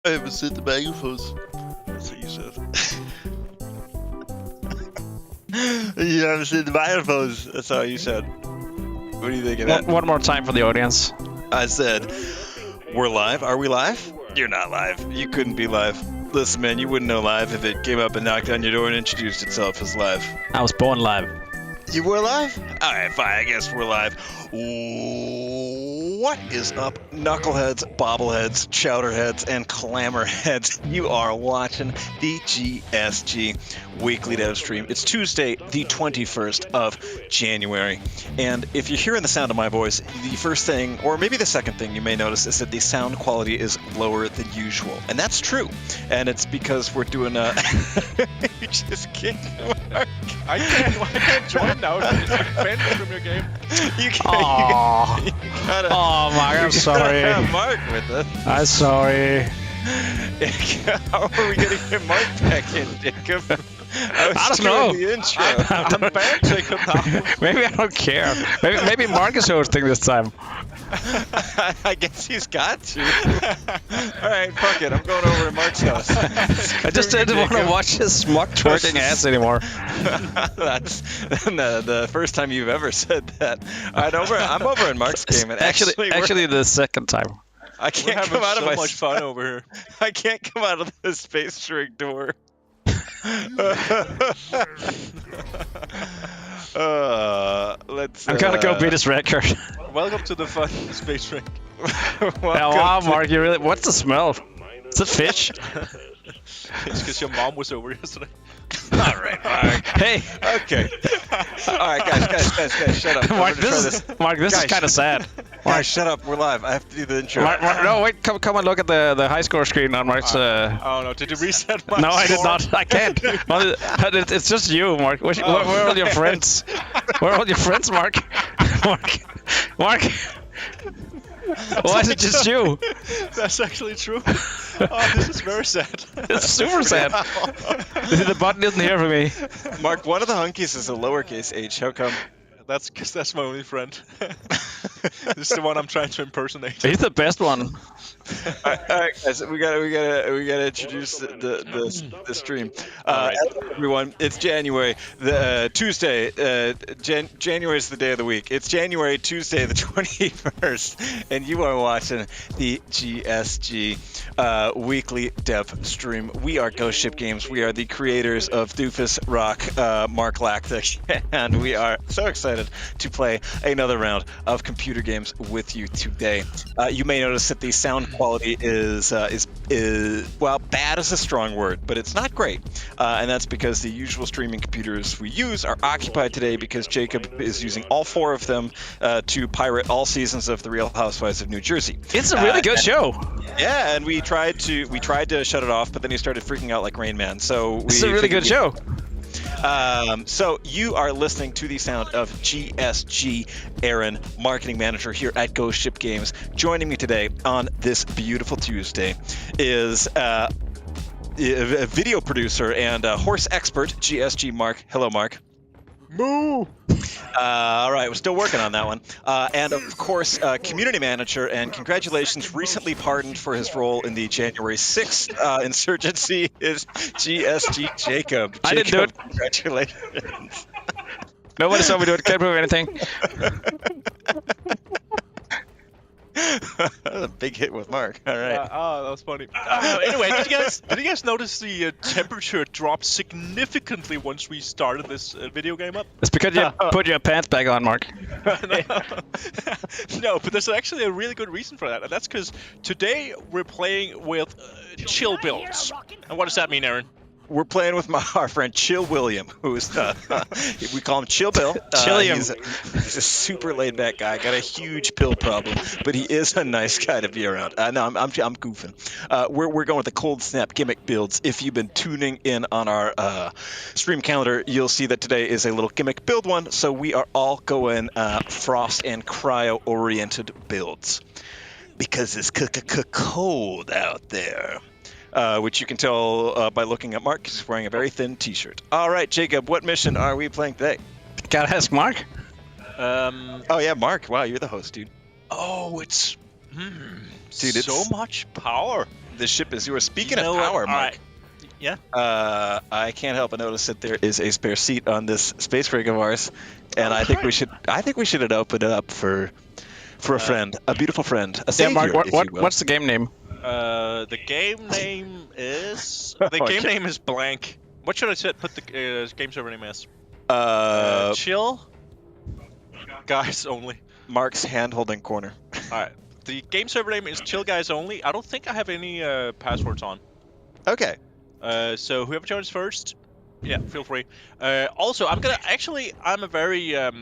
I haven't said the microphones. That's what you said. You haven't said the microphones. That's all you said. What do you think of that? One more time for the audience. I said, we're live. Are we live? You're not live. You couldn't be live. Listen, man, you wouldn't know live if it came up and knocked on your door and introduced itself as live. I was born live. You were live? Alright, fine, I guess we're live. What is up, knuckleheads, bobbleheads, chowderheads, and clamorheads? You are watching the GSG weekly dev stream. It's Tuesday, the 21st of January. And if you're hearing the sound of my voice, the first thing, or maybe the second thing you may notice is that the sound quality is lower than usual. And that's true. And it's because we're doing a... You just kicked Mark. I can't join now. It's banned from your game. You can't. You gotta, Mark, I'm sorry. Have Mark with us. I'm sorry. How are we gonna get Mark back in, Jacob? I don't know. The intro. I'm banned, Jacob, now. Maybe I don't care. Maybe Mark is hosting this time. I guess he's got to. Alright, fuck it. I'm going over to Mark's house. I just didn't want to watch his smug twerking ass anymore. That's the first time you've ever said that. I'm over in Mark's game, and actually the second time. I can't come out of so much fun over here. I can't come out of the space shrink door. I'm gonna go beat his record. Welcome to the fun space shrink. Wow, Mark, you really? What's the smell? Is it fish? It's because your mom was over yesterday. All right, Mark. Hey. Okay. All right, guys, shut up. Mark, this is kind of sad. Mark, shut up. We're live. I have to do the intro. Mark, no, wait. Come and look at the high score screen on Mark's. Oh no! Did you reset my? No, I did score? not. I can't. It's just you, Mark. Where are all your friends? Where are all your friends, Mark? Mark. Why is it just you? That's actually true. Oh, this is very sad. It's super sad. The button isn't here for me. Mark, one of the hunkies is a lowercase h. How come? That's because that's my only friend. This is the one I'm trying to impersonate. He's the best one. All right, guys, we gotta introduce the stream. Right. Everyone, it's January, Tuesday. January is the day of the week. It's January, Tuesday, the 21st, and you are watching the GSG weekly dev stream. We are Ghost Ship Games. We are the creators of Doofus, Rock, Mark Galactic, and we are so excited to play another round of computer games with you today. You may notice that the sound quality is well, bad is a strong word, but it's not great, and that's because the usual streaming computers we use are occupied today because Jacob is using all four of them to pirate all seasons of The Real Housewives of New Jersey. It's a really good show. Yeah, and we tried to shut it off, but then he started freaking out like Rain Man. So it's a really good show. So you are listening to the sound of GSG Aaron, marketing manager here at Ghost Ship Games. Joining me today on this beautiful Tuesday is a video producer and a horse expert, GSG Mark. Hello, Mark. Moo! All right, we're still working on that one. And of course, community manager, and congratulations, recently pardoned for his role in the January 6th insurgency is GSG Jacob. I didn't do it. Congratulations. Nobody saw me do it. Can't prove anything. That was a big hit with Mark. All right. That was funny. Anyway, did you guys notice the temperature dropped significantly once we started this video game up? It's because you put your pants back on, Mark. No, but there's actually a really good reason for that, and that's because today we're playing with chill builds. And what does that mean, Aaron? We're playing with our friend Chill William, who's we call him Chill Bill. Chilliam. He's a super laid-back guy. Got a huge pill problem, but he is a nice guy to be around. No, I'm goofing. We're going with the cold snap gimmick builds. If you've been tuning in on our stream calendar, you'll see that today is a little gimmick build one. So we are all going frost and cryo-oriented builds because it's cold out there. Which you can tell by looking at Mark. He's wearing a very thin t-shirt. All right, Jacob, what mission are we playing today? Gotta ask Mark. Oh, yeah, Mark. Wow, you're the host, dude. Oh, it's Dude, so much power. The ship is yours. Speaking You know of what? power, All Mark. right. Yeah. I can't help but notice that there is a spare seat on this space rig of ours, and Oh, I think great. we should open it up for a friend, a beautiful friend, a Yeah, savior, Mark. if you will. What's the game name? The game name is Okay. name is blank. What should I say? Put the game server name as chill guys only. Mark's hand-holding corner. All right. The game server name is chill guys only. I don't think I have any passwords on. Okay. So whoever joins first, yeah, feel free. Also, I'm a very I'm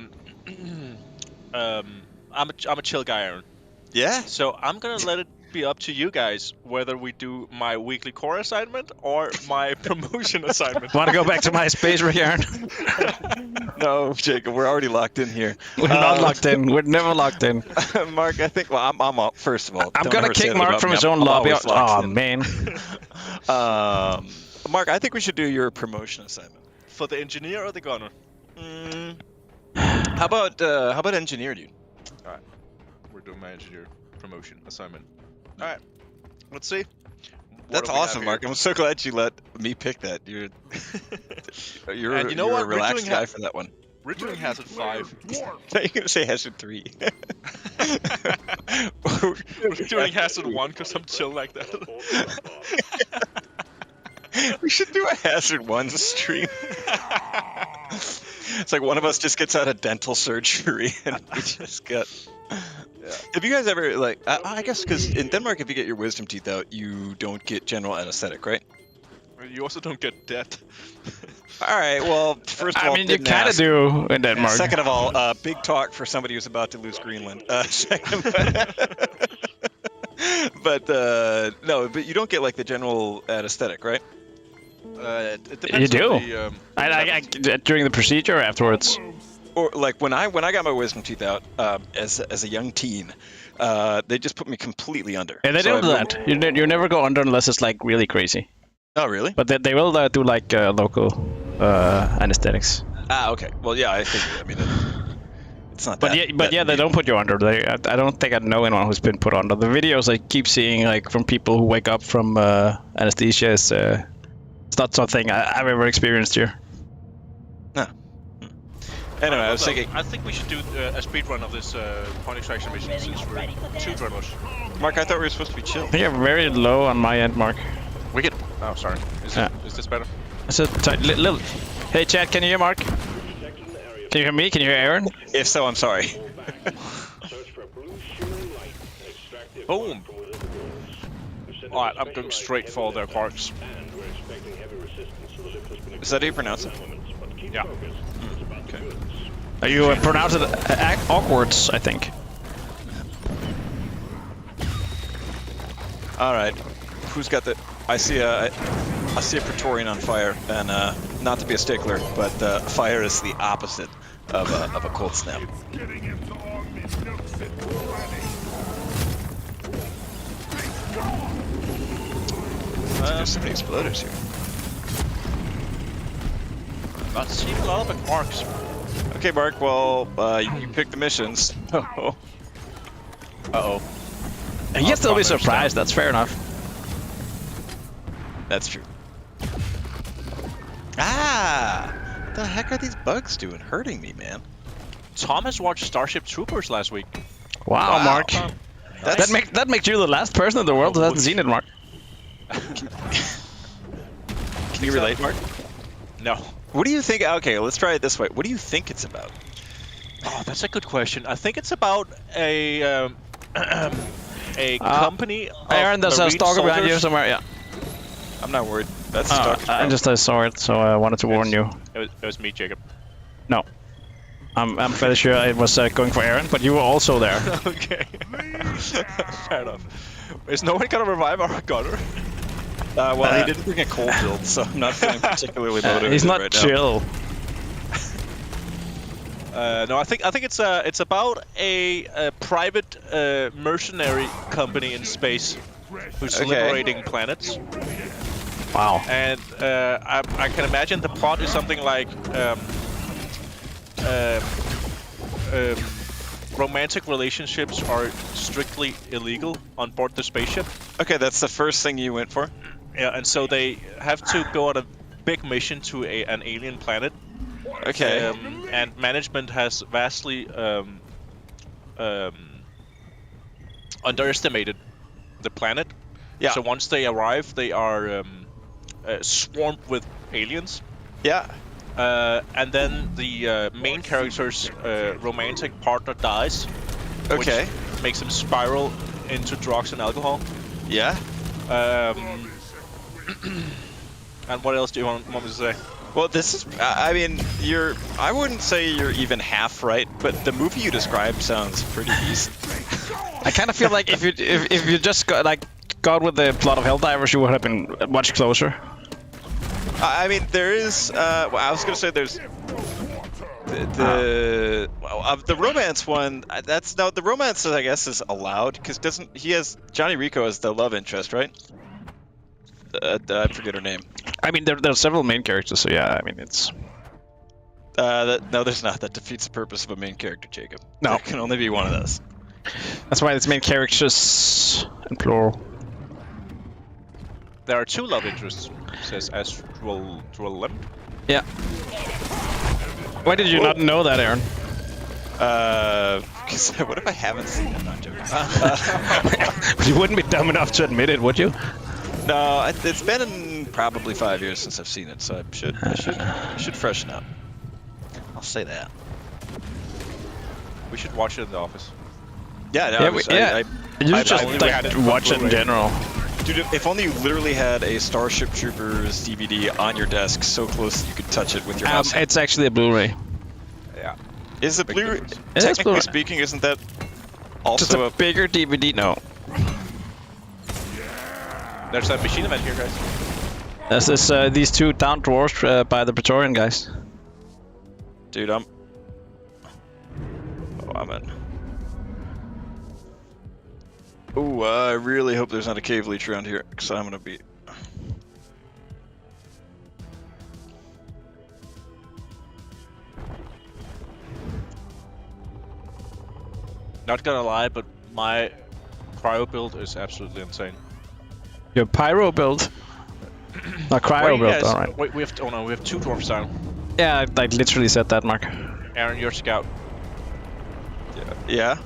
a chill guy, Aaron. Yeah. So I'm gonna let it be up to you guys whether we do my weekly core assignment or my promotion assignment. Want to go back to my space rig, Aaron? No, Jacob, we're already locked in here. We're not locked in. We're never locked in. Mark, I think. Well, I'm out. First of all, I'm don't gonna ever say kick that Mark about from me. his I'm own lobby. always locked Oh in. man. Mark, I think we should do your promotion assignment. For the engineer or the gunner? How about engineer, dude? Alright. We're doing my engineer promotion assignment. Alright. Let's see. That's awesome, Mark. I'm so glad you let me pick that. You're And you know you're what? a We're relaxed doing guy for that one. We're doing Hazard 5. You're gonna say Hazard 3. We're doing Hazard 1 because I'm chill like that. We should do a Hazard 1 stream. It's like one of us just gets out of dental surgery and we just get. Yeah. Have you guys ever I guess because in Denmark, if you get your wisdom teeth out, you don't get general anesthetic, right? You also don't get debt. All right. Well, first of all, I mean, you didn't kind of ask. do in Denmark. Second of all, big talk for somebody who's about to lose Greenland. Second, but no, but you don't get like the general anesthetic, right? It depends You do. on the, I during the procedure or afterwards. Or like when I got my wisdom teeth out as a young teen, they just put me completely under. Yeah, they So don't do I- that. You never go under unless it's like really crazy. Oh, really? But they will do like local anesthetics. Ah, okay. Well, yeah, I think. I mean, it's not. But that, yeah, they don't put you under. I don't think I know anyone who's been put under. The videos I keep seeing, like from people who wake up from anesthesia, is it's not something I've ever experienced here. No. Anyway, I was thinking, I think we should do a speed run of this point extraction mission since we're 2 drivers. Mark, I thought we were supposed to be chill. I think I'm very low on my end, Mark. We get. Oh, sorry. Is this better? It's a little. Hey, chat, can you hear Mark? Can you hear me? Can you hear Aaron? If so, I'm sorry. Boom. Alright, I'm going straight for their parks. Is that how you pronounce it? Yeah. Okay. Are you pronounce it awkwards? I think. All right. Who's got the? I see a Praetorian on fire, and not to be a stickler, but fire is the opposite of a cold snap. There's so many exploders here. I've seen a lot of marks. Okay, Mark. Well, you pick the missions. Uh-oh. You can still be surprised. That's fair enough. That's true. Ah! What the heck are these bugs doing? Hurting me, man. Thomas watched Starship Troopers last week. Wow, Wow. Mark. That's, That makes you the last person in the world that hasn't seen it, Mark. Can you relate, Mark? No. What do you think? Okay, let's try it this way. What do you think it's about? Oh, that's a good question. I think it's about a company. Aaron, there's a marine stalker behind you soldiers. somewhere. Yeah. I'm not worried. That's stuck. I just saw it, so I wanted to warn you. It was me, Jacob. No. I'm fairly sure it was going for Aaron, but you were also there. Okay. Fair enough. Is no one gonna revive our gunner? Well, he didn't bring a cold build, so I'm not feeling particularly motivated He's not right now. chill. No, I think it's about a private mercenary company in space who's Okay. liberating planets. Wow. And I can imagine the plot is something like romantic relationships are strictly illegal on board the spaceship. Okay, that's the first thing you went for. Yeah, and so they have to go on a big mission to an alien planet. Okay. And management has vastly underestimated the planet. Yeah. So once they arrive, they are swarmed with aliens. Yeah. And then the main character's romantic partner dies. Okay. Which makes him spiral into drugs and alcohol. Yeah. And what else do you want me to say? Well, this is. I mean, I wouldn't say you're even half right, but the movie you described sounds pretty decent. I kind of feel like if you just got with the plot of Helldivers, you would have been much closer. I mean, there is. Well, I was gonna say there's the romance one. The romance I guess is allowed because Johnny Rico as the love interest, right? I forget her name. I mean, there are several main characters, so yeah. I mean, it's. No, there's not. That defeats the purpose of a main character, Jacob. No, there can only be one of those. That's why it's main characters in plural. There are 2 love interests, says Astral Limp. Yeah. Why did you not know that, Aaron? Because what if I haven't seen it? I'm joking. You wouldn't be dumb enough to admit it, would you? No, it's been probably 5 years since I've seen it, so I should freshen up. I'll say that. We should watch it in the office. Yeah, no, You just watch it in general. Dude, if only you literally had a Starship Troopers DVD on your desk so close that you could touch it with your mouse. It's actually a Blu-ray. Yeah. Is it Blu-ray? It's Technically Blu-ray. speaking, isn't that also just a bigger DVD? No. There's that machine event here, guys. This is these 2 downed dwarves by the Praetorian guys. Dude, I'm in. Ooh, I really hope there's not a cave leech around here, because I'm gonna be. Not gonna lie, but my cryo build is absolutely insane. Your pyro build? Not cryo build, alright. Wait, we have 2 dwarfs down. Yeah, I literally said that, Mark. Aaron, you're scout. Yeah.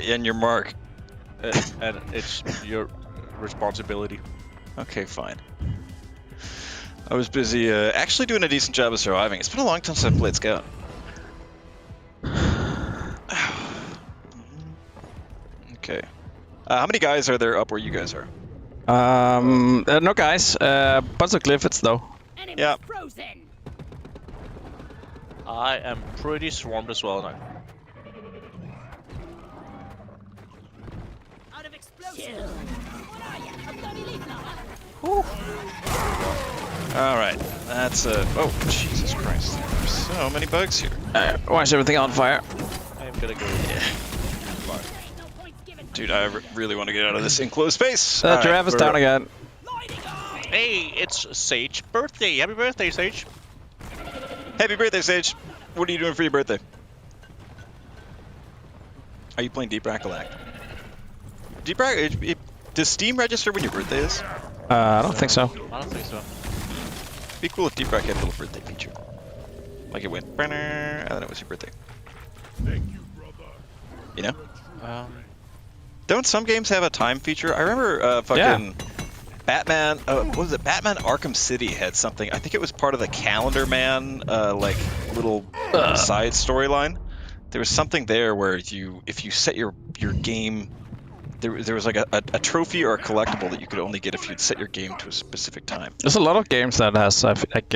And your mark. And it's your responsibility. Okay, fine. I was busy actually doing a decent job of surviving. It's been a long time since I played Scout. Okay. How many guys are there up where you guys are? No guys. Bunch of Glyphids though. Yeah. Frozen. I am pretty swarmed as well now. Out of explosion. What are you? A bloody leaf blower? Alright. That's oh, Jesus Christ. There's so many bugs here. Why is everything on fire? I am gonna go. Yeah. Dude, I really want to get out of this enclosed space. Giraffe is down again. Hey, it's Sage's birthday. Happy birthday, Sage. Happy birthday, Sage. What are you doing for your birthday? Are you playing Deep Rock Galactic? Deep Rock, does Steam register when your birthday is? I don't think so. I don't think so. It'd be cool if Deep Rock had a little birthday feature. Like it went, and then it was your birthday. Thank you, brother. You know? Don't some games have a time feature? I remember fucking Batman. What was it? Batman Arkham City had something. I think it was part of the Calendar Man, like little side storyline. There was something there where if you set your game, there was like a trophy or a collectible that you could only get if you'd set your game to a specific time. There's a lot of games that has I think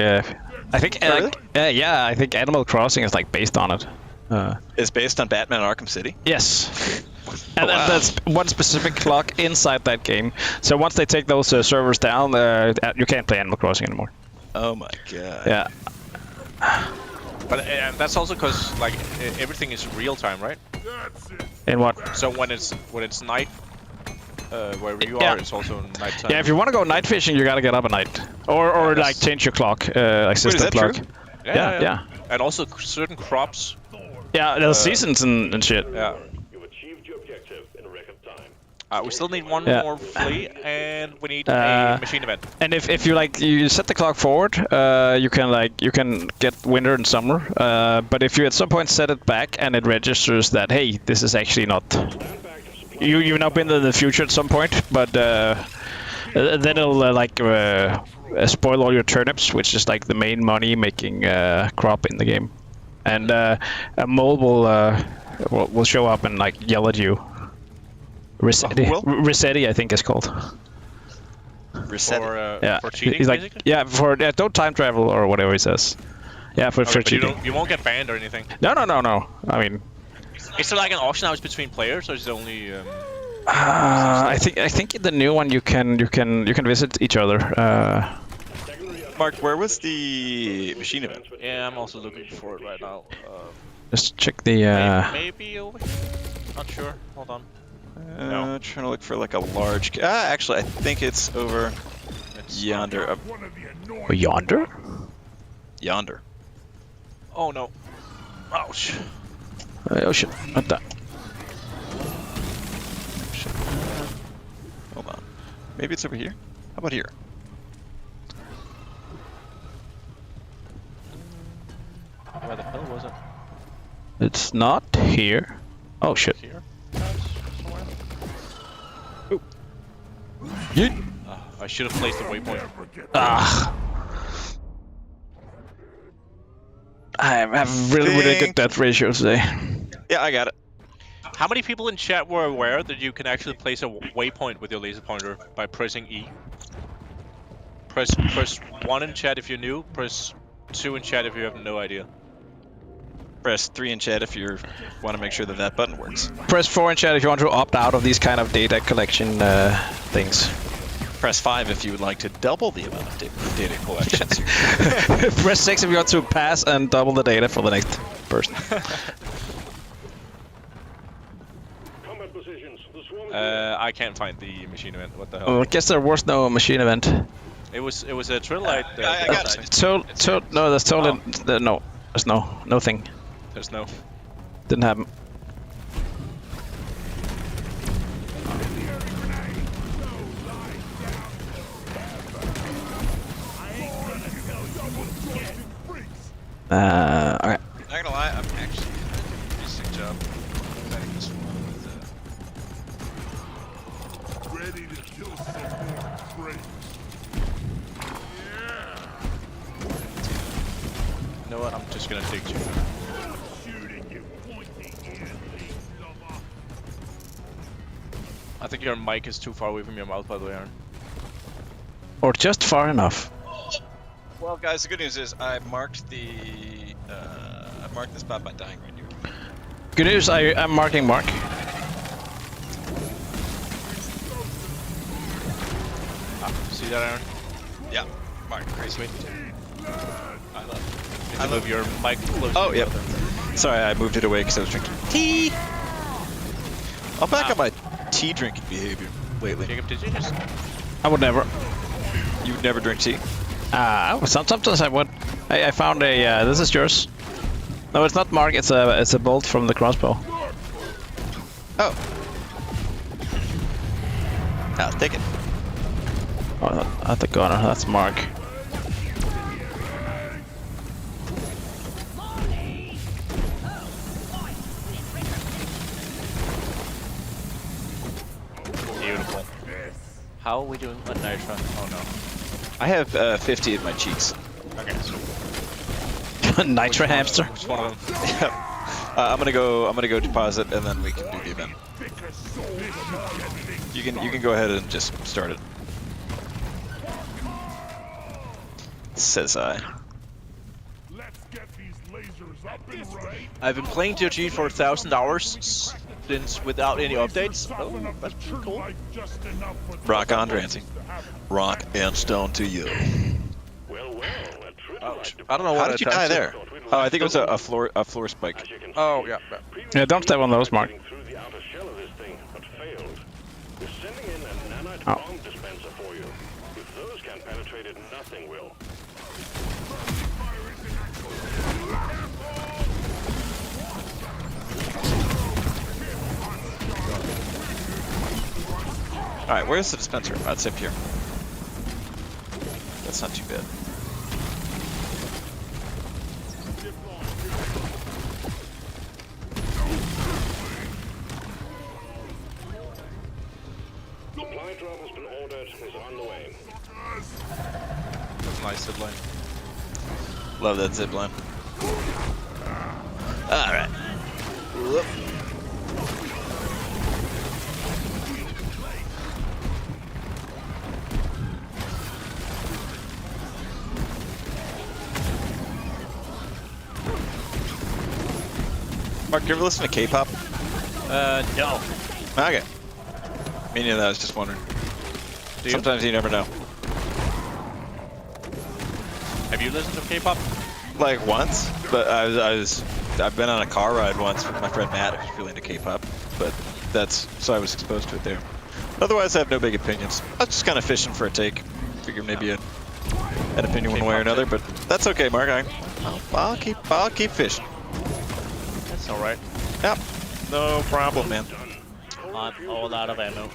Really? I think Animal Crossing is like based on it. Is based on Batman Arkham City? Yes. And wow. that's one specific clock inside that game. So once they take those servers down, you can't play Animal Crossing anymore. Oh my god. Yeah. But that's also because like everything is real time, right? That's it. In what? So when it's night, wherever you are, it's also night time. Yeah, if you want to go night fishing, you gotta get up at night, or Yeah, like change your clock, like system is that clock. true? Yeah. And also certain crops. Yeah, there's seasons and shit. Yeah. You've achieved your objective in record time. We still need one Yeah. more fleet, and we need a machine event. And if you like you set the clock forward, you can get winter and summer. But if you at some point set it back and it registers that hey, this is actually not you've now been in the future at some point, but then it'll spoil all your turnips, which is like the main money making crop in the game. And a mole will show up and like yell at you. Resetti, I think it's called. Reset. For cheating, he's like, basically? yeah, don't time travel or whatever he says. Yeah, for But cheating. you won't get banned or anything. No. I mean, Is there like an auction house between players, or is it only? I think in the new one you can visit each other. Mark, where was the machine event? Yeah, I'm also looking for it right now. Just check the. Maybe over here. Not sure. Hold on. Trying to look for like a large. Actually, I think it's over yonder. One of the annoying Yonder? Yonder. Oh no. Ouch. Oh shit! Not that. Shit. Hold on. Maybe it's over here. How about here? Where the hell was it? It's not here. Oh shit! Here? Perhaps? Somewhere? Yeet. I should have placed the waypoint. Ah. I have really good death ratio today. Yeah, I got it. How many people in chat were aware that you can actually place a waypoint with your laser pointer by pressing E? Press 1 in chat if you're new, press 2 in chat if you have no idea. Press 3 in chat if you want to make sure that that button works. Press 4 in chat if you want to opt out of these kind of data collection things. Press 5 if you would like to double the amount of data collections. Press 6 if you want to pass and double the data for the next person. combat positions. The swarm I can't find the machine event. What the hell? Well, I guess there was no machine event. It was a Trilite. I got it. No, there's totally no. There's no thing. There's no. Didn't happen. Okay. Not gonna lie, I'm actually doing a pretty sick job fighting this one with ready to kill some more prey. You know what? I'm just gonna dig you. Shooting you, pointing in, lover. I think your mic is too far away from your mouth, by the way, Aaron. Or just far enough. Well, guys, the good news is I marked the spot by dying right here. Good news, I'm marking Mark. See that, Aaron? Yeah, Mark, great. Sweet. I love it. I love your mic close. Oh, yep. Sorry, I moved it away because I was drinking tea. I'm back on my tea drinking behavior lately. Jacob, did you just? I would never. You would never drink tea? Sometimes I would. I found a. This is yours. No, it's not Mark. It's a bolt from the crossbow. Oh. I'll take it. Oh, not the gunner. That's Mark. Beautiful. How are we doing on Nitra? Oh no. I have 50 in my cheeks. Okay. So Nitra hamster. which one of them? I'm gonna go deposit and then we can do the event. You can go ahead and just start it. Says I. Let's get these lasers up and right. I've been playing TOG for 1,000 hours since without any updates. Oh, that's pretty cool. Just enough for Rock on, Drancy. Rock and stone to you. Ouch. I don't know what How did you die there? Oh, I think it was a floor spike. Oh yeah. Yeah, don't step on those, Mark. Through the outer shell of this thing, but failed. We're sending in a nanite Oh. bomb dispenser for you. If those can't penetrate it, nothing will. All right, where's the dispenser? Oh, it's up here. That's not too bad. Supply drop has been ordered. Is on the way. That's nice zipline. Love that zipline. All right. Whoop. Mark, you ever listen to K-pop? No. Okay. Me neither, I was just wondering. Do you? Sometimes you never know. Have you listened to K-pop? Like once, but I've been on a car ride once with my friend Matt who's really into K-pop, but so I was exposed to it there. Otherwise, I have no big opinions. I was just kind of fishing for a take. Figured maybe an opinion one way or another, but that's okay, Mark. I'll keep fishing. That's all right. Yep, no problem, man. I'm all out of ammo.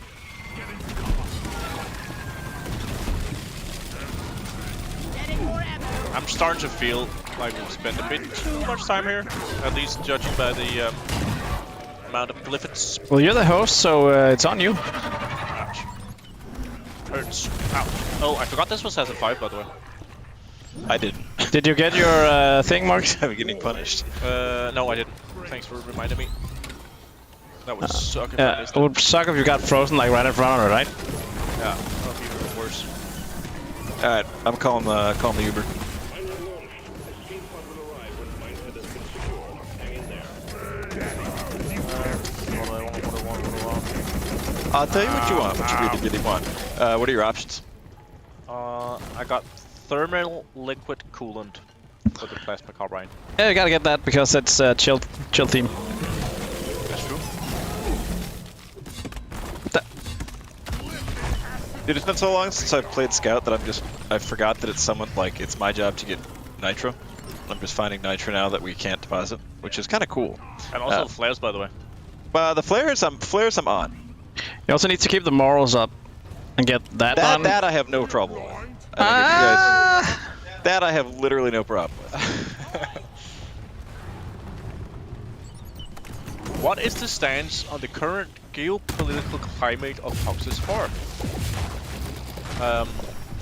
Getting more ammo. I'm starting to feel like we've spent a bit too much time here, at least judging by the amount of glyphs. Well, you're the host, so it's on you. Ouch. Hurts. Ouch. Oh, I forgot this was Season 5, by the way. I didn't. Did you get your thing, Mark? I'm getting punished. No, I didn't. Thanks for reminding me. That would suck if I Yeah, missed it it. would suck if you got frozen like right in front of it, right? Yeah, that would be even worse. All right, I'm calling the Uber. Final launch. Escape pod will arrive when Mindset has been secured. Hang in there. I'll tell you what you want, what you really want. What are your options? I got thermal liquid coolant for the plasma carbine. Yeah, you gotta get that because it's chill theme. That's true. Dude, it's been so long since I've played Scout that I forgot that it's it's my job to get nitro. I'm just finding nitro now that we can't deposit, which is kind of cool. And also flares, by the way. The flares I'm on. You also need to keep the morals up and get that on. That I have no trouble with. That I have literally no problem with. What is the stance on the current geopolitical climate of Toxis 4?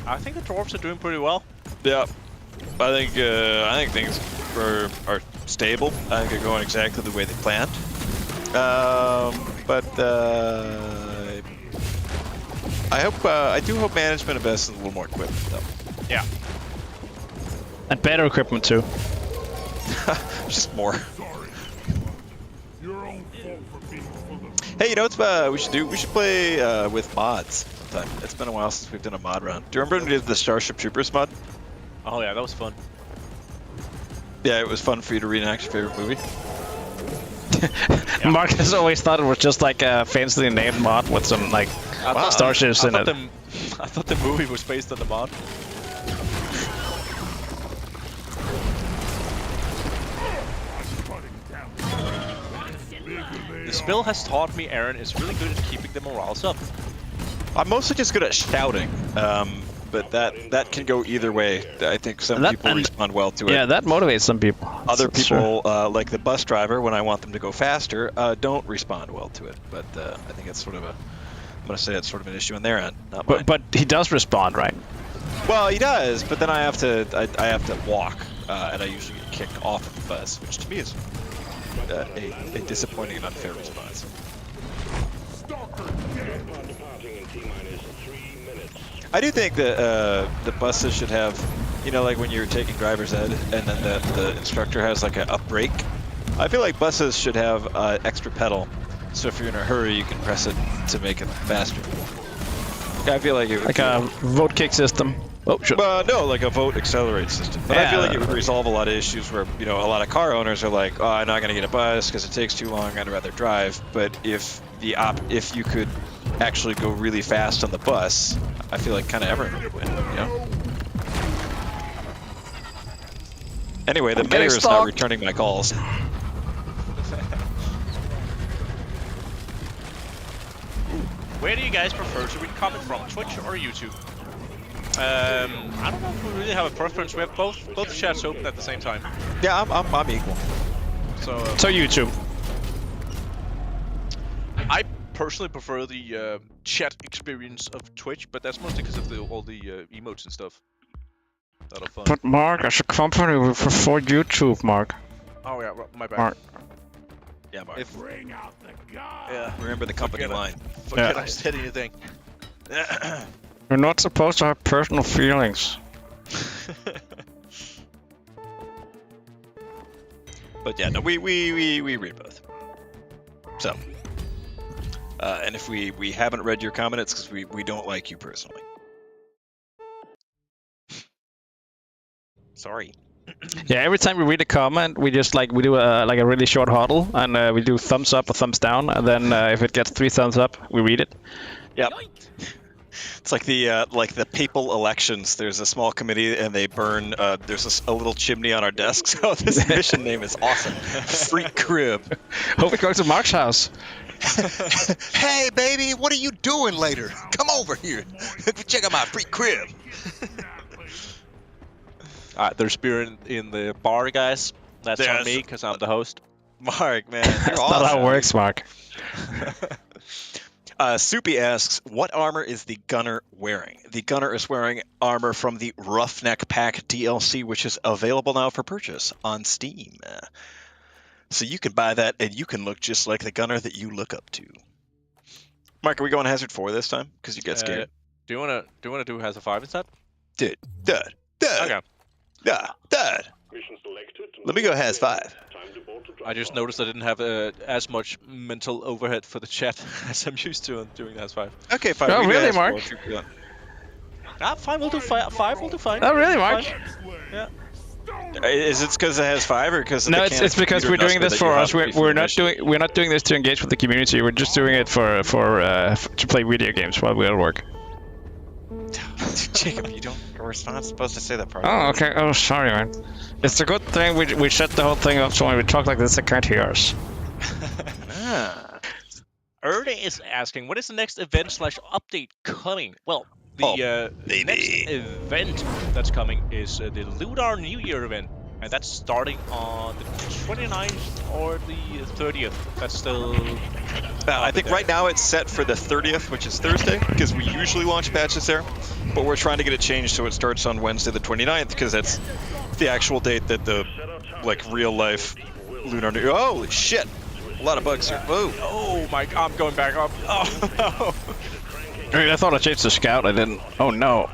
I think the Dwarves are doing pretty well. Yeah, I think things are stable. I think they're going exactly the way they planned. I do hope management invests in a little more equipment, though. Yeah. And better equipment too. Just more. Your own fault for being full of... Hey, you know what we should do? We should play with mods sometime. It's been a while since we've done a mod round. Do you remember when we did the Starship Troopers mod? Oh yeah, that was fun. Yeah, it was fun for you to reenact your favorite movie. Yeah. Mark has always thought it was just like a fancy named mod with some like starships in it. I thought the movie was based on the mod. The spill has taught me Aaron is really good at keeping the morals up. I'm mostly just good at shouting, but that can go either way. I think some people respond well to it. Yeah, that motivates some people. Other That's people, like the bus driver, when I want them to go faster, don't respond well to it. But I think it's sort of I'm gonna say it's sort of an issue on their end, not mine. But he does respond, right? Well, he does, but then I have to walk, and I usually get kicked off of the bus, which to me is a disappointing and unfair response. Pod departing in T-minus 3 minutes. I do think that the buses should have, like when you're taking driver's ed, and then the instructor has like a brake. I feel like buses should have extra pedal, so if you're in a hurry, you can press it to make it faster. I feel like it would Like a vote kick system. Oh, sure. no, like a vote accelerate system. But I feel like it would resolve a lot of issues where, a lot of car owners are like, oh, I'm not going to get a bus because it takes too long, I'd rather drive. But if you could actually go really fast on the bus, I feel like kind of everyone would win, Anyway, the mayor is not returning my calls. Where do you guys prefer to read comment from, Twitch or YouTube? I don't know if we really have a preference. We have both chats open at the same time. Yeah, I'm equal. So YouTube. I personally prefer the chat experience of Twitch, but that's mostly because of all the emotes and stuff that are fun. But Mark, as a company, we prefer YouTube, Mark. Oh yeah, my bad. Mark. Yeah, Mark. Bring out the gun. Yeah, Remember the company line. forget Yeah. I said anything. You're not supposed to have personal feelings. But yeah, no, we read both. So, and if we haven't read your comment, it's because we don't like you personally. Sorry. Yeah, every time we read a comment, we just like we do a really short huddle, and we do thumbs up or thumbs down, and then if it gets 3 thumbs up, we read it. Yep. It's like the papal elections. There's a small committee, and they burn. There's a little chimney on our desk. So this mission name is awesome. Freak crib. Hope it goes to Mark's house. Hey, baby, what are you doing later? Come over here. Check out my freak crib. Alright, there's beer in the bar, guys. That's Yes. on me because I'm the host. Mark, man, That's you're not awesome. how it works, Mark. Soupy asks, what armor is the gunner wearing? The gunner is wearing armor from the Roughneck Pack DLC, which is available now for purchase on Steam. So you can buy that, and you can look just like the gunner that you look up to. Mark, are we going Hazard 4 this time? Because you got scared. Do you wanna do Hazard 5 instead? Dud. Okay. Dud. Mission selected. Let me go Haz 5. Time to board to I just noticed I didn't have as much mental overhead for the chat as I'm used to doing the Haz 5. Okay, fine. Oh, we can really, Haz Mark? 4 if you want. Ah, 5 will do. 5 will do fine. Oh, really, Mark? Yeah. Is it because it has 5 or because No, it's because we're doing this for us. We're not doing this to engage with the community. We're just doing it for to play video games while we're at work. Jacob, you don't. We're not supposed to say that part. Oh, okay. Oh, sorry, man. It's a good thing we set the whole thing up so when we talk like this, they can't hear us. Ah. Ernie is asking, when is the next event/update coming? Well, the baby. next event that's coming is the Lunar New Year event, and that's starting on the 29th or the 30th. That's still... I think right now it's set for the 30th, which is Thursday, because we usually launch patches there. But we're trying to get it changed so it starts on Wednesday the 29th, because that's the actual date that the real life Lunar New Year. Holy shit! A lot of bugs here. Whoa! Oh my god, I'm going back up. Oh no! Dude, I thought I changed the scout. I didn't. Oh no.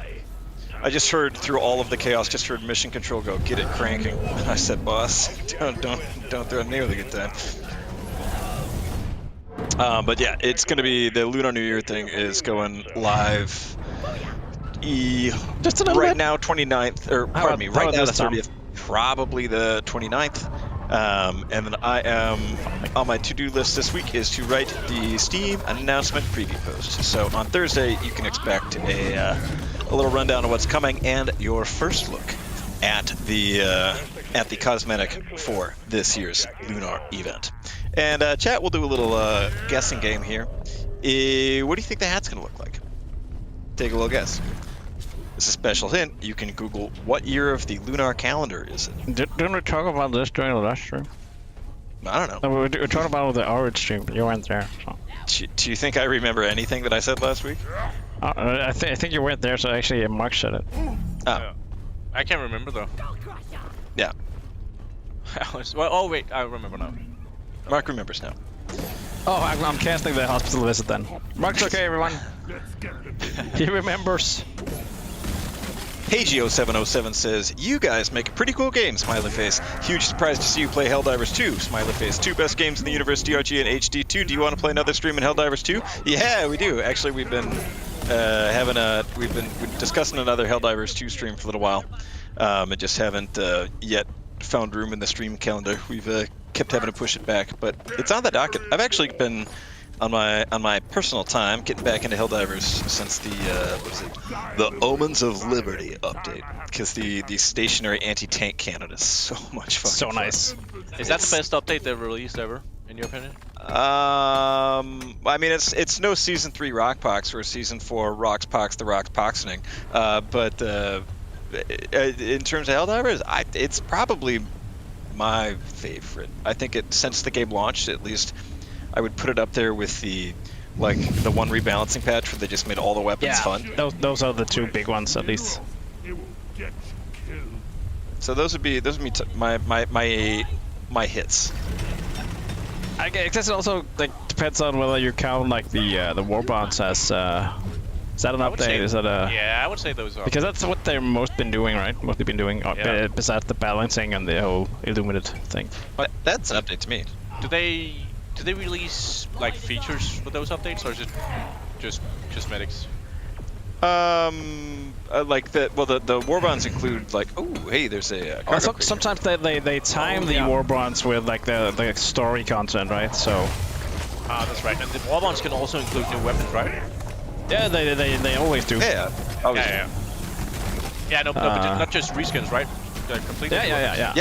I just heard through all of the chaos, just heard mission control go, get it cranking. I said, boss, don't throw a nearly good time. But yeah, it's gonna be the Lunar New Year thing is going live. Just a little Right bit. now, 29th, or pardon me, how right about now the this time? 30th, probably the 29th. And then I am on my to-do list this week is to write the Steam announcement preview post. So on Thursday, you can expect a little rundown of what's coming and your first look at the cosmetic for this year's Lunar event. And chat, we'll do a little guessing game here. What do you think the hat's gonna look like? Take a little guess. It's a special hint. You can Google what year of the lunar calendar is it. Didn't we talk about this during the last stream? I don't know. No, we talked about it with the Orange stream, but you weren't there. So. Do you think I remember anything that I said last week? I think you weren't there, so actually Mark said it. Oh, Yeah. I can't remember though. yeah. Well, oh wait, I remember now. Mark remembers now. Oh, I'm casting the hospital visit then. Mark's okay, everyone. He remembers. HeyGeo707 says, you guys make a pretty cool game, smiley face. Huge surprise to see you play Helldivers 2, smiley face. 2 best games in the universe, DRG and HD2. Do you want to play another stream in Helldivers 2? Yeah, we do. Actually, we've been discussing another Helldivers 2 stream for a little while. And just haven't yet found room in the stream calendar. We've kept having to push it back, but it's on the docket. I've actually been on my personal time getting back into Helldivers since the Omens of Liberty update, because the stationary anti-tank cannon is so much fun. So nice. Is that the best update they've released ever? in your opinion? I mean, it's no season 3 Rock Pox or season 4 Rocks Pox the Rocks Poxening, but in terms of Helldivers, it's probably my favorite. I think since the game launched, at least, I would put it up there with the one rebalancing patch where they just made all the weapons fun. Those are the two big ones at least. It will get you killed. So those would be my hits. I guess it also depends on whether you count the war bonds as is that an update? Is that a Yeah, I would say those are. because that's what they're mostly been doing, right? Mostly been doing besides the balancing and the whole illuminated thing. But that's an update to me. Do they release like features for those updates, or is it just cosmetics? The war bonds include there's a cargo crate. Sometimes they time the war bonds with the story content, right? So That's right. And the war bonds can also include new weapons, right? yeah, they always do. Yeah, always. Yeah, no, but not just reskins, right? Completely. Yeah.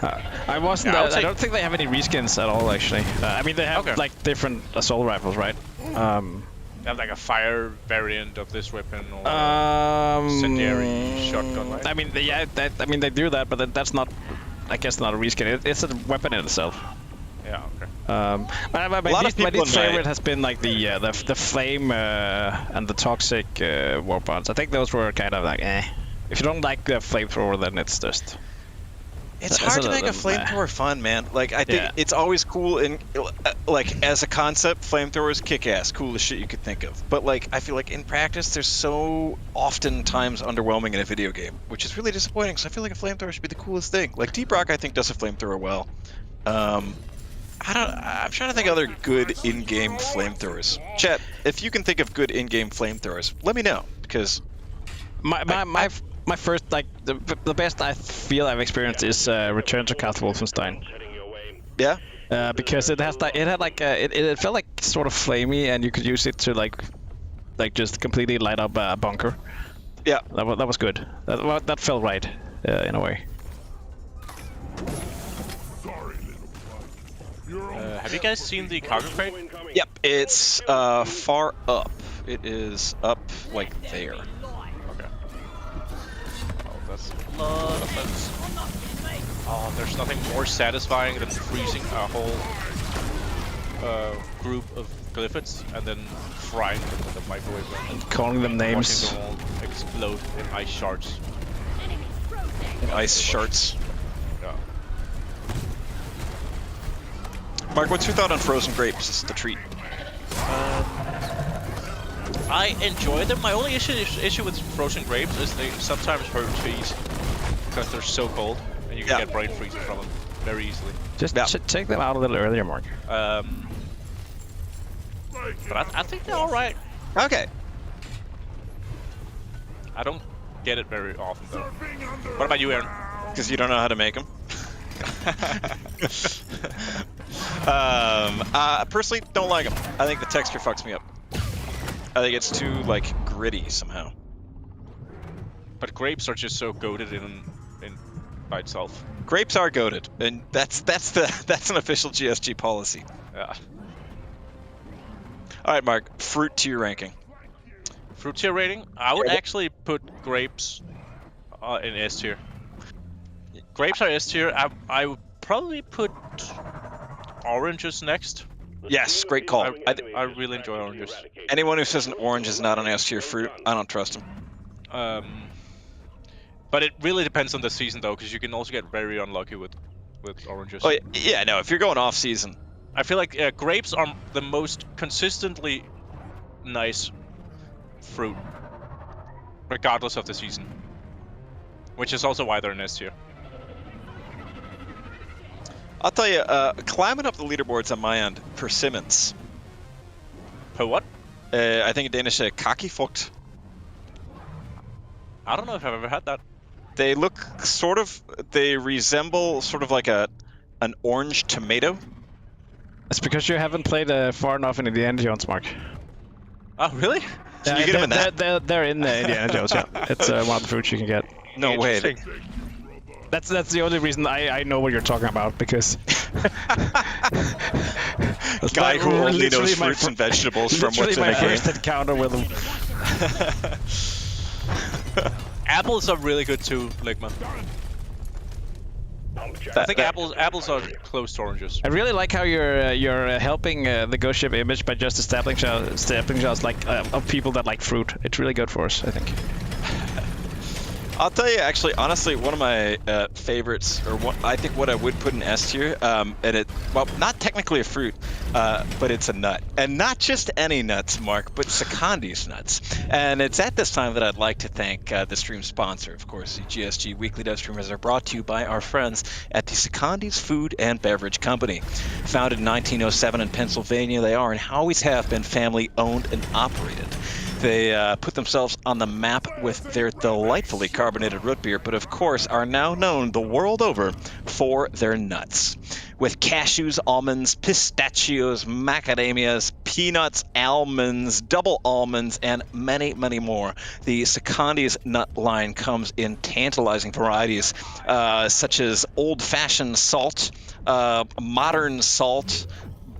Okay. I wasn't. Yeah, I would I say- don't think they have any reskins at all, actually. I mean, they have Okay. different assault rifles, right? They have like a fire variant of this weapon or incendiary shotgun, right? I mean, they do that, but that's not. I guess not a reskin. It's a weapon in itself. Yeah. Okay. My lot of least people in my- favorite has been the flame and the toxic war bonds. I think those were kind of If you don't like the flamethrower, then it's just. It's hard to make a flamethrower fun, man. I think it's always cool and as a concept, flamethrowers kick ass, coolest shit you could think of. But I feel like in practice, they're so oftentimes underwhelming in a video game, which is really disappointing. Because I feel like a flamethrower should be the coolest thing. Deep Rock, I think, does a flamethrower well. I'm trying to think of other good in-game flamethrowers. Chat, if you can think of good in-game flamethrowers, let me know because My first the best I feel I've experienced is Return to Castle Wolfenstein. Heading your way. yeah. Because it felt like sort of flamey, and you could use it to just completely light up a bunker. Yeah. That was good. That felt right in a way. Sorry, little bug. You're on Have you guys seen the cargo crate? Incoming. Yep, it's far up. It is up there. Okay. Oh, that's a lot of buttons. Oh, there's nothing more satisfying than freezing a whole group of glyphids and then frying them with a microwave oven. Calling them names. Watching them all explode in ice shards. Ice shards. Yeah. Mark, what's your thought on frozen grapes? It's the treat. I enjoy them. My only issue with frozen grapes is they sometimes hurt feet because they're so cold and you can get brain freezing from them very easily. Just take them out a little earlier, Mark. But I think they're all right. Okay. I don't get it very often though. What about you, Aaron? Because you don't know how to make them. Personally, don't like them. I think the texture fucks me up. I think it's too gritty somehow. But grapes are just so goated in by itself. Grapes are goated, and that's an official GSG policy. Yeah. All right, Mark. Fruit tier ranking. Fruit tier rating? I would actually put grapes in S tier. Grapes are S tier. I would probably put oranges next. Yes, great call. I really enjoy oranges. Anyone who says an orange is not an S tier fruit, I don't trust him. But it really depends on the season though, because you can also get very unlucky with oranges. Oh yeah, no. If you're going off season, I feel like grapes are the most consistently nice fruit, regardless of the season. Which is also why they're in S tier. I'll tell you, climbing up the leaderboards on my end, persimmons. Per what? I think in Danish, kakifrugt. I don't know if I've ever had that. They look they resemble sort of like an orange tomato. It's because you haven't played far enough in Indiana Jones, Mark. Oh, really? Can you get them in that? They're in the Indiana Jones, yeah. It's one of the fruits you can get. No way. Interesting. That's the only reason I know what you're talking about, because Guy who only Literally knows my fruits and vegetables from what's in my the game. first encounter with him. Apples are really good too, Ligma. I think apples are close to oranges. I really like how you're helping the Ghost Ship image by just establishing shots like of people that like fruit. It's really good for us, I think. I'll tell you, actually, honestly, one of my favorites, or I think what I would put in S tier, well, not technically a fruit, but it's a nut. And not just any nuts, Mark, but Secondi's nuts. And it's at this time that I'd like to thank the stream sponsor, of course, the GSG Weekly Dev Streamers are brought to you by our friends at the Secondi's Food and Beverage Company. Founded in 1907 in Pennsylvania, they are and always have been family owned and operated. They put themselves on the map with their delightfully carbonated root beer, but of course are now known the world over for their nuts. With cashews, almonds, pistachios, macadamias, peanuts, almonds, double almonds, and many, many more, the Secondi's nut line comes in tantalizing varieties, such as old-fashioned salt, modern salt,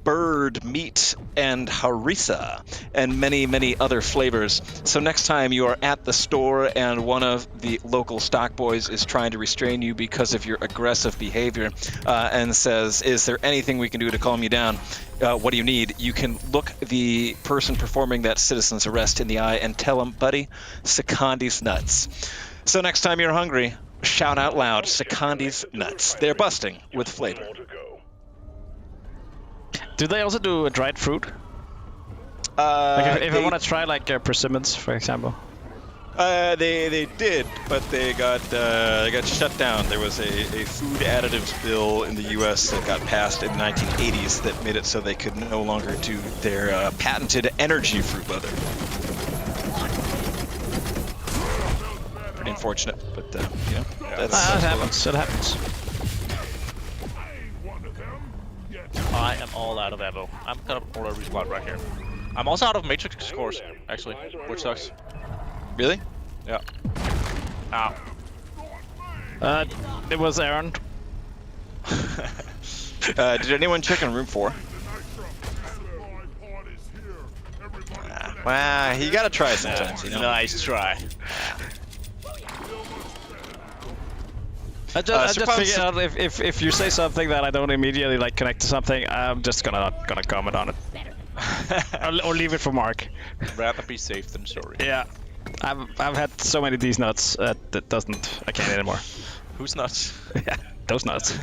bird meat, and harissa, and many, many other flavors. So next time you are at the store and one of the local stock boys is trying to restrain you because of your aggressive behavior and says, is there anything we can do to calm you down? What do you need? You can look the person performing that citizen's arrest in the eye and tell him, buddy, Secondi's nuts. So next time you're hungry, shout out loud, Secondi's nuts. They're busting with flavor. Do they also do a dried fruit? Like if I want to try like persimmons, for example. They did, but they got shut down. There was a food additives bill in the U.S. that got passed in the 1980s that made it so they could no longer do their patented energy fruit leather. Pretty unfortunate, but you know, that's That happens. It happens. I am all out of ammo. I'm gonna order a respawn right here. I'm also out of matrix scores, actually, which sucks. Really? Yeah. Ow. It was Aaron. Did anyone check in room 4? Well, you gotta try sometimes, you know. Nice try. I just figured out if you say something that I don't immediately like connect to something, I'm just gonna comment on it. or leave it for Mark. Rather be safe than sorry. Yeah, I've had so many of these nuts that I can't anymore. Who's nuts? Yeah, those nuts.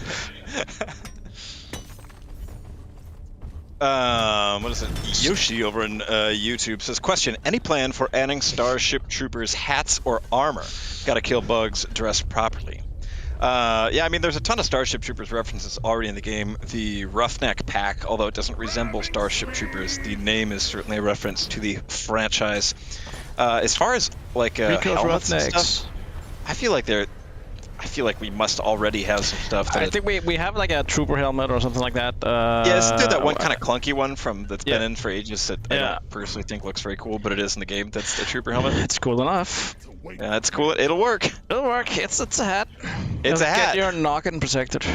What is it? Yoshi over in YouTube says, question, any plan for adding Starship Troopers hats or armor? Gotta kill bugs dressed properly. Yeah, I mean, there's a ton of Starship Troopers references already in the game. The Roughneck pack, although it doesn't resemble Starship Troopers, the name is certainly a reference to the franchise. As far as like helmets and stuff, I feel like we must already have some stuff. I think we have like a trooper helmet or something like that. Yeah, let's do that one kind of clunky one that's been in for ages that I don't personally think looks very cool, but it is in the game. That's the trooper helmet. It's cool enough. Yeah, it's cool. It'll work. It'll work. It's a hat. It's a hat. Get your noggin protected.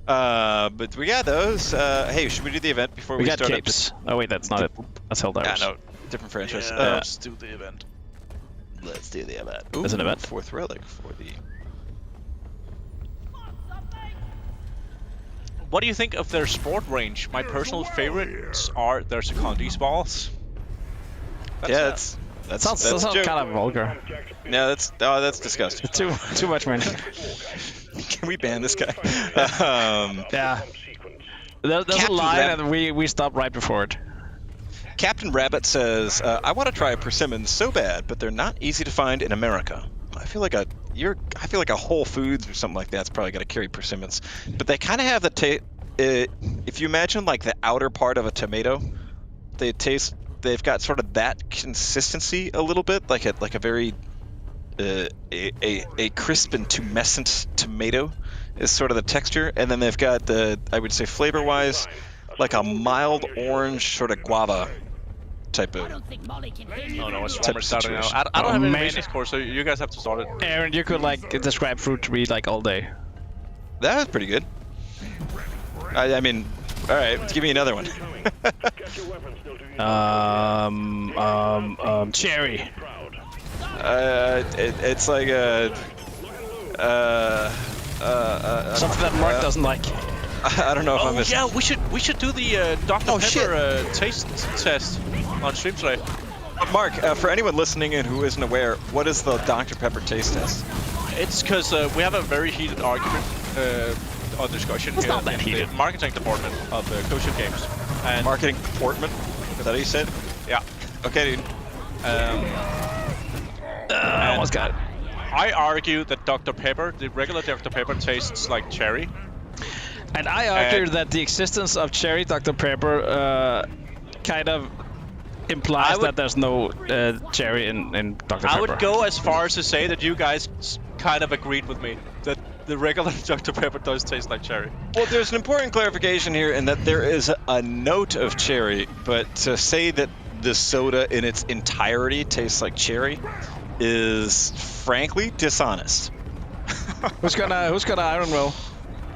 But we got those. Hey, should we do the event before we got start? Capes. Oh wait, that's not it. That's Helldivers. Yeah, no, different franchise. Yeah, let's do the event. Let's do the event. There's an event. 4th relic for the. What do you think of their sport range? My personal favorites are their Secondi's balls. That sounds kind of vulgar. Yeah, that's disgusting. Too much, man. Can we ban this guy? Yeah. There's a line and we stopped right before it. Captain Rabbit says, I want to try persimmons so bad, but they're not easy to find in America. I feel like a Whole Foods or something like that's probably got to carry persimmons. But they kind of have the if you imagine like the outer part of a tomato, they've got sort of that consistency a little bit, like a very a crisp and tumescent tomato is sort of the texture, and then they've got I would say flavor-wise, like a mild orange sort of guava type of. Oh no, it's Swarmer starting now. I don't have any maintenance core, so you guys have to start it. Aaron, you could like describe fruit to me like all day. That was pretty good. I mean, all right, give me another one. Get your weapons still to your Cherry. crowd. It's like a Something that Mark doesn't like. I don't know if I'm. Oh yeah, we should do the Dr. Oh, Pepper taste test on stream today. Mark, for anyone listening and who isn't aware, what is the Dr. Pepper taste test? It's because we have a very heated argument or discussion here not that in heated. the marketing department of Kosher Games. And Marketing department? Is that what you said? yeah, Okay, dude. Almost got it. I argue that Dr. Pepper, the regular Dr. Pepper, tastes like cherry. And I argue that the existence of cherry Dr. Pepper kind of implies that there's no cherry in Dr. Pepper. I would go as far as to say that you guys kind of agreed with me that the regular Dr. Pepper does taste like cherry. Well, there's an important clarification here in that there is a note of cherry, but to say that the soda in its entirety tastes like cherry is frankly dishonest. Who's gonna Iron Will?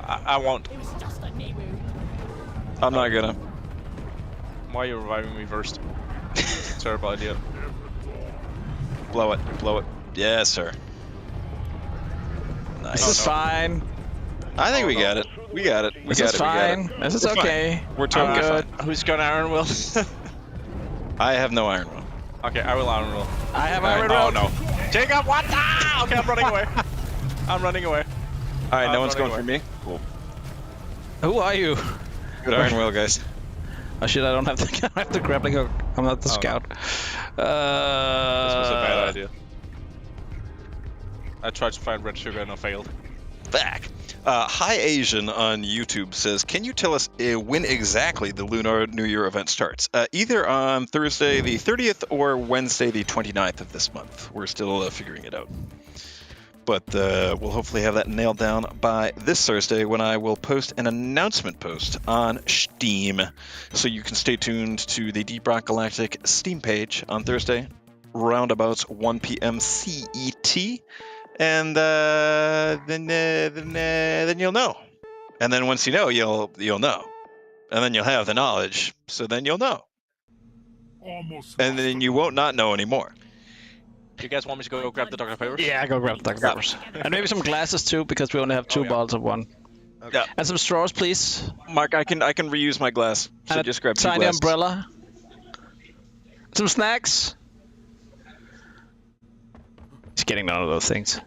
I won't. It was just a neighborhood. I'm not gonna. Why are you reviving me first? Terrible idea. Blow it. Blow it. Yes, sir. Nice. This is fine. I think we got it. We got it. We This got is it. We got fine. it. This is We're fine. okay. We're totally I'm good. fine. Who's gonna Iron Will? I have no iron will. Okay, I will Iron Will. I have Alright. Iron Will. Oh no. Jacob, what? Ah! Okay, I'm running away. I'm running away. All right, no I'm one's going running for me. Cool. Who are you? Good iron will, guys. Oh shit! I don't have the I have the grappling hook. I'm not the Oh, no. scout. This was a bad idea. I tried to find red sugar and I failed. Back. Hi Asian on YouTube says, can you tell us when exactly the Lunar New Year event starts? Either on Thursday the 30th or Wednesday the 29th of this month. We're still figuring it out. But we'll hopefully have that nailed down by this Thursday when I will post an announcement post on Steam. So you can stay tuned to the Deep Rock Galactic Steam page on Thursday, roundabouts 1 p.m. CET. And then you'll know. And then once you know, you'll know. And then you'll have the knowledge. So then you'll know. Almost. And then you won't not know anymore. Do you guys want me to go grab the Dr. Pepper? Yeah, go grab the Dr. Peppers. And maybe some glasses too, because we only have two yeah. bottles of one. Yeah. And some straws, please. Mark, I can reuse my glass. So And just a grab two tiny glasses. umbrella. Some snacks. He's getting none of those things.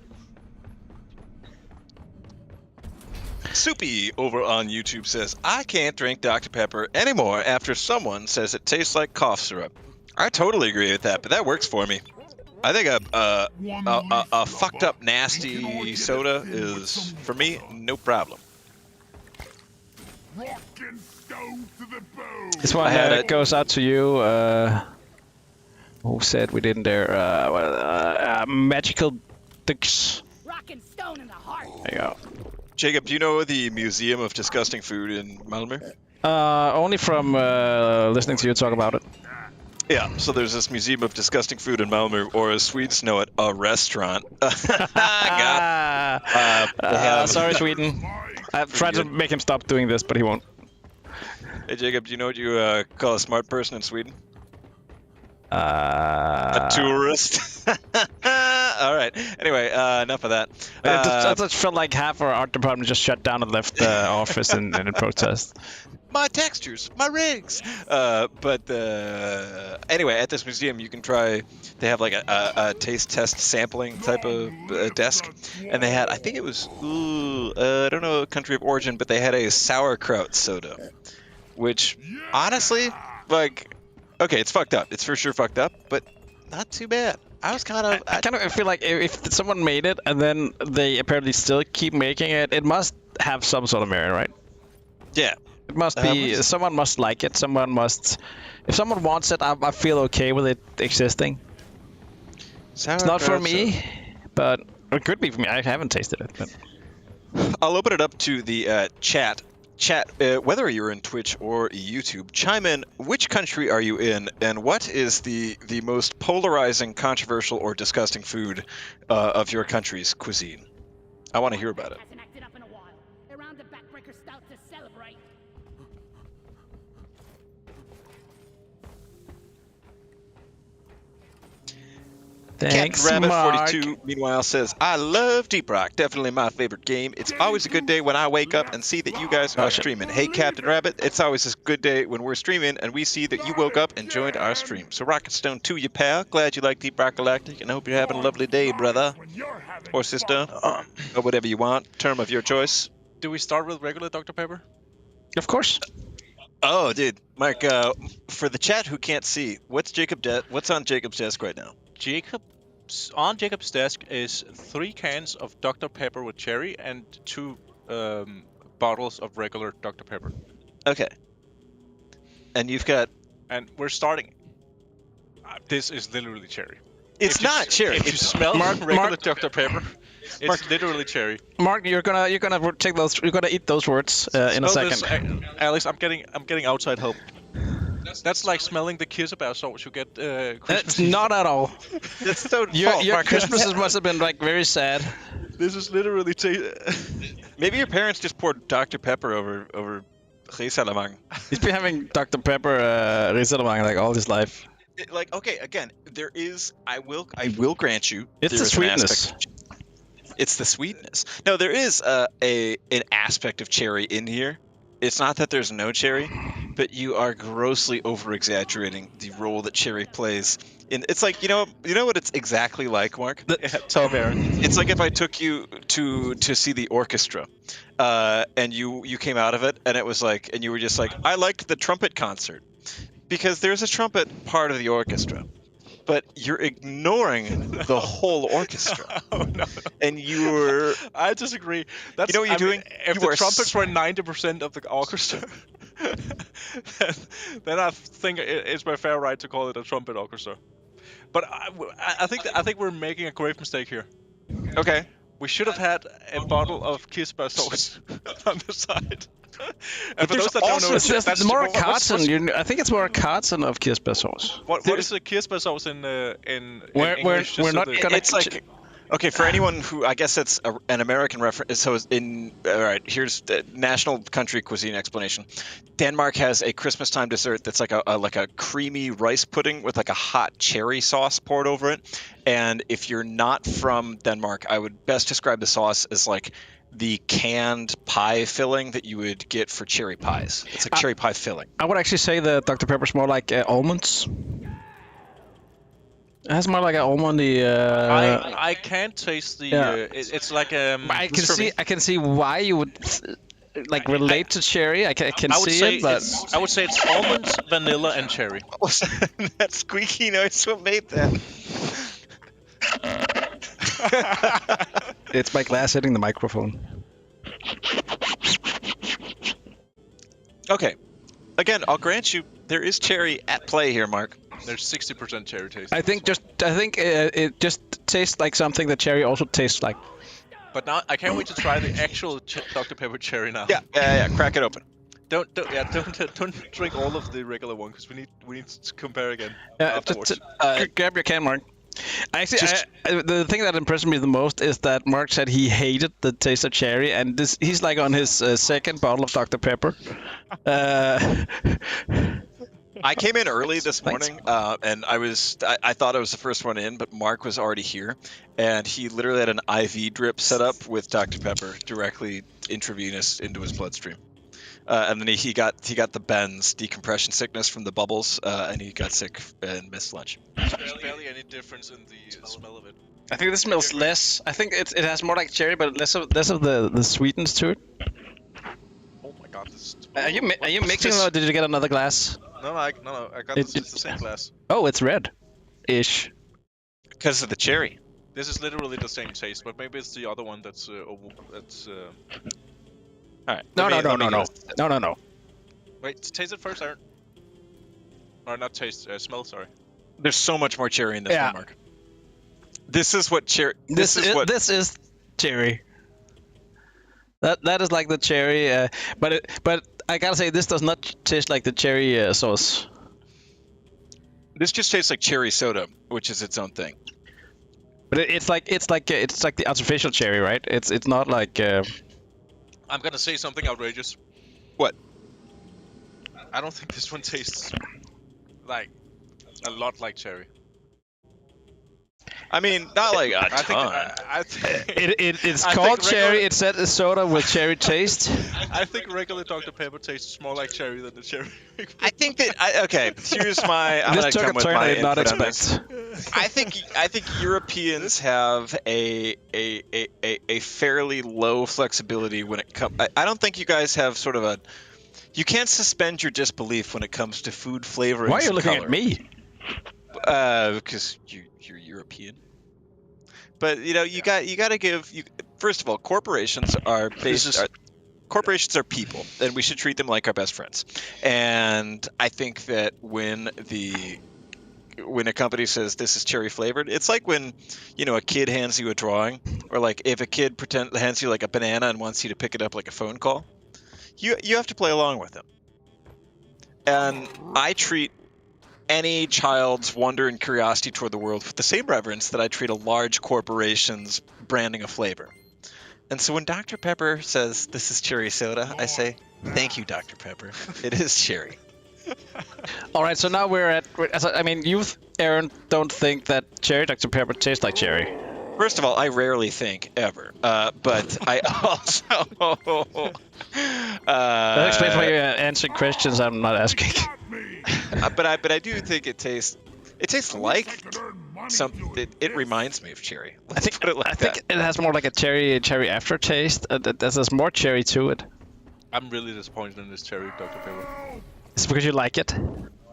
Soupy over on YouTube says, I can't drink Dr. Pepper anymore after someone says it tastes like cough syrup. I totally agree with that, but that works for me. I think a fucked up nasty soda is, for me, no problem. Rock and stone to the bone. This one had it. goes out to you. Who said we didn't dare? Magical Dicks. Rock and stone in the heart. There you go. Jacob, do you know the Museum of Disgusting Food in Malmö? Only from listening to you talk about it. Yeah, so there's this Museum of Disgusting Food in Malmö, or as Swedes know it, a restaurant. Sorry, Sweden. I've tried to make him stop doing this, but he won't. Hey, Jacob, do you know what you call a smart person in Sweden? A A tourist. All right. Anyway, enough of that. I just felt like half our art department just shut down and left the office in protest. My textures, my rigs. But anyway, at this museum, you can try. They have like a taste test sampling type of desk, and they had, I think it was, I don't know country of origin, but they had a sauerkraut soda, which honestly, like, okay, it's fucked up. It's for sure fucked up, but not too bad. I was kind of. I kind of feel like if someone made it and then they apparently still keep making it, it must have some sort of merit, right? Yeah. It must be. Someone must like it. Someone must. If someone wants it, I feel okay with it existing. It's not for me, but it could be for me. I haven't tasted it. But I'll open it up to the chat. Chat, whether you're in Twitch or YouTube, chime in. Which country are you in, and what is the most polarizing, controversial, or disgusting food of your country's cuisine? I want to hear about it. Hasn't acted up in a while. Around the backbreaker stout to celebrate. Thanks, Captain Rabbit Mark. 42 meanwhile says, I love Deep Rock, definitely my favorite game. It's always a good day when I wake up and see that you guys are streaming. Hey Captain Rabbit, it's always a good day when we're streaming and we see that you woke up and joined our stream. So Rocket Stone to you, pal. Glad you like Deep Rock Galactic and I hope you're having a lovely day, brother. Or sister. Or whatever you want. Term of your choice. Do we start with regular Dr. Pepper? Of course. Oh, dude. Mark, for the chat who can't see, what's on Jacob's desk right now? On Jacob's desk is 3 cans of Dr. Pepper with cherry and 2 bottles of regular Dr. Pepper. Okay. And you've got... And we're starting. This is literally cherry. It's not cherry. If you smell regular Dr. Pepper, it's literally cherry. Mark, you're gonna take those. You're gonna eat those words in a Smell second. this, Alex, I'm getting outside help. That's like smelling the Kirsebär sauce you get Christmas. That's not at all. It's so Your Christmases must have been like very sad. This is literally Maybe your parents just poured Dr. Pepper over Risalamang. He's been having Dr. Pepper Risalamang like all his life. Like, okay, again, there is. I will grant you. It's the sweetness. It's the sweetness. No, there is an aspect of cherry in here. It's not that there's no cherry, but you are grossly over-exaggerating the role that cherry plays. It's like, you know what it's exactly like, Mark? Tell me, Aaron. It's like if I took you to see the orchestra, and you came out of it, and it was like, and you were just like, I liked the trumpet concert, because there's a trumpet part of the orchestra. But you're ignoring the whole orchestra. Oh, no. And you I disagree. You know what you're doing? If You the are trumpets were 90% of the orchestra, then I think it's my fair right to call it a trumpet orchestra. But I think we're making a grave mistake here. Okay. We should have had a bottle of Kirsebär sauce on the side. And for there's those that don't also- know, It's just more a what's- carton. I think it's more a carton of Kirsebär sauce. What is the Kirsebär sauce in We're English? we're Just not so the- gonna. It's like, okay, for anyone who, I guess it's an American reference. So all right, here's the national country cuisine explanation. Denmark has a Christmas time dessert that's like a creamy rice pudding with like a hot cherry sauce poured over it. And if you're not from Denmark, I would best describe the sauce as like the canned pie filling that you would get for cherry pies. It's like cherry pie filling. I would actually say the Dr. Pepper's more like almonds. It has more like an almondy. I can't taste the. Yeah. It's like I can see why you would relate to cherry. I can I would see say it, but I would say it's almonds, vanilla, and cherry. What was that squeaky noise? What made that? it's my glass hitting the microphone. Okay. Again, I'll grant you there is cherry at play here, Mark. There's 60% cherry taste. I think it just tastes like something that cherry also tastes like. But now I can't wait to try the actual Dr. Pepper cherry now. Yeah. Crack it open. Don't drink all of the regular one because we need to compare again Yeah, afterwards. grab your can, Mark. Actually, the thing that impressed me the most is that Mark said he hated the taste of cherry, and he's like on his second bottle of Dr. Pepper. I came in early this morning, and I thought I was the first one in, but Mark was already here, and he literally had an IV drip set up with Dr. Pepper directly intravenous into his bloodstream. And then he got the Ben's decompression sickness from the bubbles, and he got sick and missed lunch. There's barely any difference in the smell of it. I think this smells less. I think it has more like cherry, but less of the sweetness to it. Oh my god, this. Are you mixing or did you get another glass? No, I got this. It's the same glass. Oh, it's red-ish. Because of the cherry. This is literally the same taste, but maybe it's the other one that's All right. No. Wait, taste it first, Aaron. Or not taste, smell. Sorry. There's so much more cherry in this one, Mark. This is what cherry. This is cherry. That is like the cherry, but I gotta say this does not taste like the cherry sauce. This just tastes like cherry soda, which is its own thing. But it's like the artificial cherry, right? It's not like. I'm gonna say something outrageous. What? I don't think this one tastes like a lot like cherry. I mean, not like a I think. ton. I think. It's I called think cherry. regular- It said it's soda with cherry taste. I think regular Dr Pepper tastes more like cherry than the cherry. I think that okay. Here's my. I'm This gonna took come a with turn my I did not input on this. expect. I think Europeans have a fairly low flexibility when it comes. I don't think you guys have sort of a. You can't suspend your disbelief when it comes to food flavorings. Why are you and looking color. at me? Because you're European. But you know you got to give. First of all, corporations are based. Corporations are people, and we should treat them like our best friends. And I think that when a company says this is cherry flavored, it's like when a kid hands you a drawing, or like if a kid hands you like a banana and wants you to pick it up like a phone call. You have to play along with them. And I treat any child's wonder and curiosity toward the world with the same reverence that I treat a large corporation's branding of flavor. And so when Dr. Pepper says this is cherry soda, I say, thank you, Dr. Pepper. It is cherry. All right, so now we're at. I mean, you, Aaron, don't think that cherry Dr. Pepper tastes like cherry. First of all, I rarely think ever, but I also. That explains why you're answering questions I'm not asking. But I do think it tastes like it reminds me of cherry. Let's put it like I that. think it has more like a cherry aftertaste. There's more cherry to it. I'm really disappointed in this cherry Dr Pepper. It's because you like it.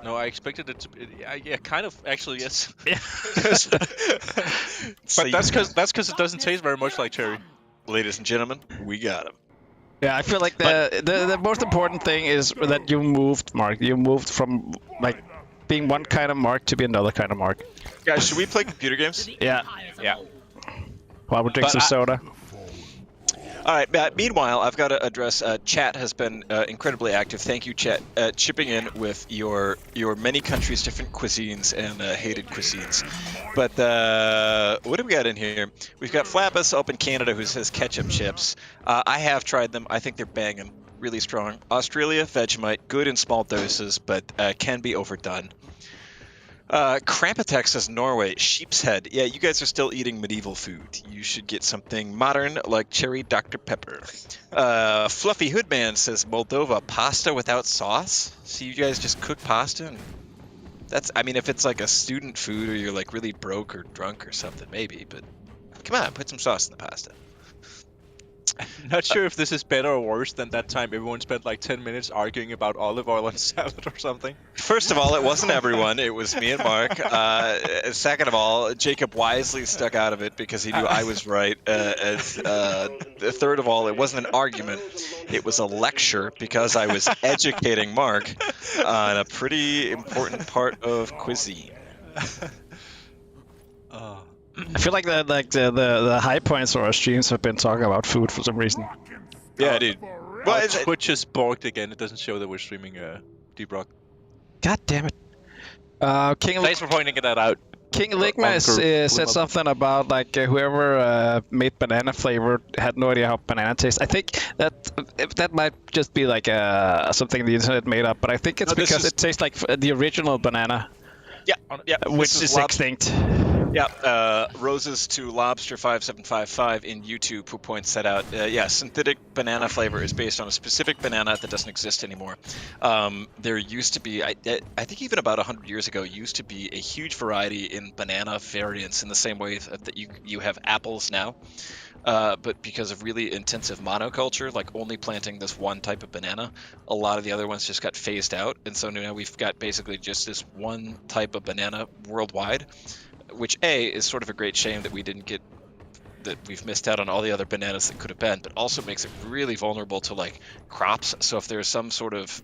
No, I expected it to. Yeah, kind of. Actually, yes. Yeah. But that's because it doesn't taste very much like cherry. Ladies and gentlemen, we got him. Yeah, I feel like the most important thing is that you moved, Mark. You moved from like being one kind of Mark to be another kind of Mark. Guys, should we play computer games? Yeah. Yeah. While we drink some soda. All right. Meanwhile, I've got to address. Chat has been incredibly active. Thank you, Chat, chipping in with your many countries' different cuisines and hated cuisines. But what do we got in here? We've got Flappus up in Canada who says ketchup chips. I have tried them. I think they're banging, really strong. Australia, Vegemite, good in small doses, but can be overdone. Krampatek says Norway, sheep's head. Yeah, you guys are still eating medieval food. You should get something modern like cherry Dr. Pepper. Fluffy Hoodman says Moldova, pasta without sauce. So you guys just cook pasta? And I mean, if it's like a student food or you're like really broke or drunk or something, maybe. But come on, put some sauce in the pasta. Not sure if this is better or worse than that time everyone spent like 10 minutes arguing about olive oil on salad or something. First of all, it wasn't everyone. It was me and Mark. Second of all, Jacob wisely stuck out of it because he knew I was right. Third of all, it wasn't an argument. It was a lecture because I was educating Mark on a pretty important part of cuisine. I feel like the high points of our streams have been talking about food for some reason. Yeah, dude. Well, Twitch is borked again. It doesn't show that we're streaming Deep Rock. God damn it. Thanks for pointing that out. King Ligma said something about like whoever made banana flavor had no idea how banana tastes. I think that might just be like something the internet made up, but I think it's because it tastes like the original banana. Yeah, which is extinct. Yeah, roses to Lobster5755 in YouTube who points that out. Yeah, synthetic banana flavor is based on a specific banana that doesn't exist anymore. There used to be, I think even about 100 years ago, used to be a huge variety in banana variants in the same way that you have apples now. But because of really intensive monoculture, like only planting this one type of banana, a lot of the other ones just got phased out. And so now we've got basically just this one type of banana worldwide, which is sort of a great shame that we've missed out on all the other bananas that could have been, but also makes it really vulnerable to like crops. So if there's some sort of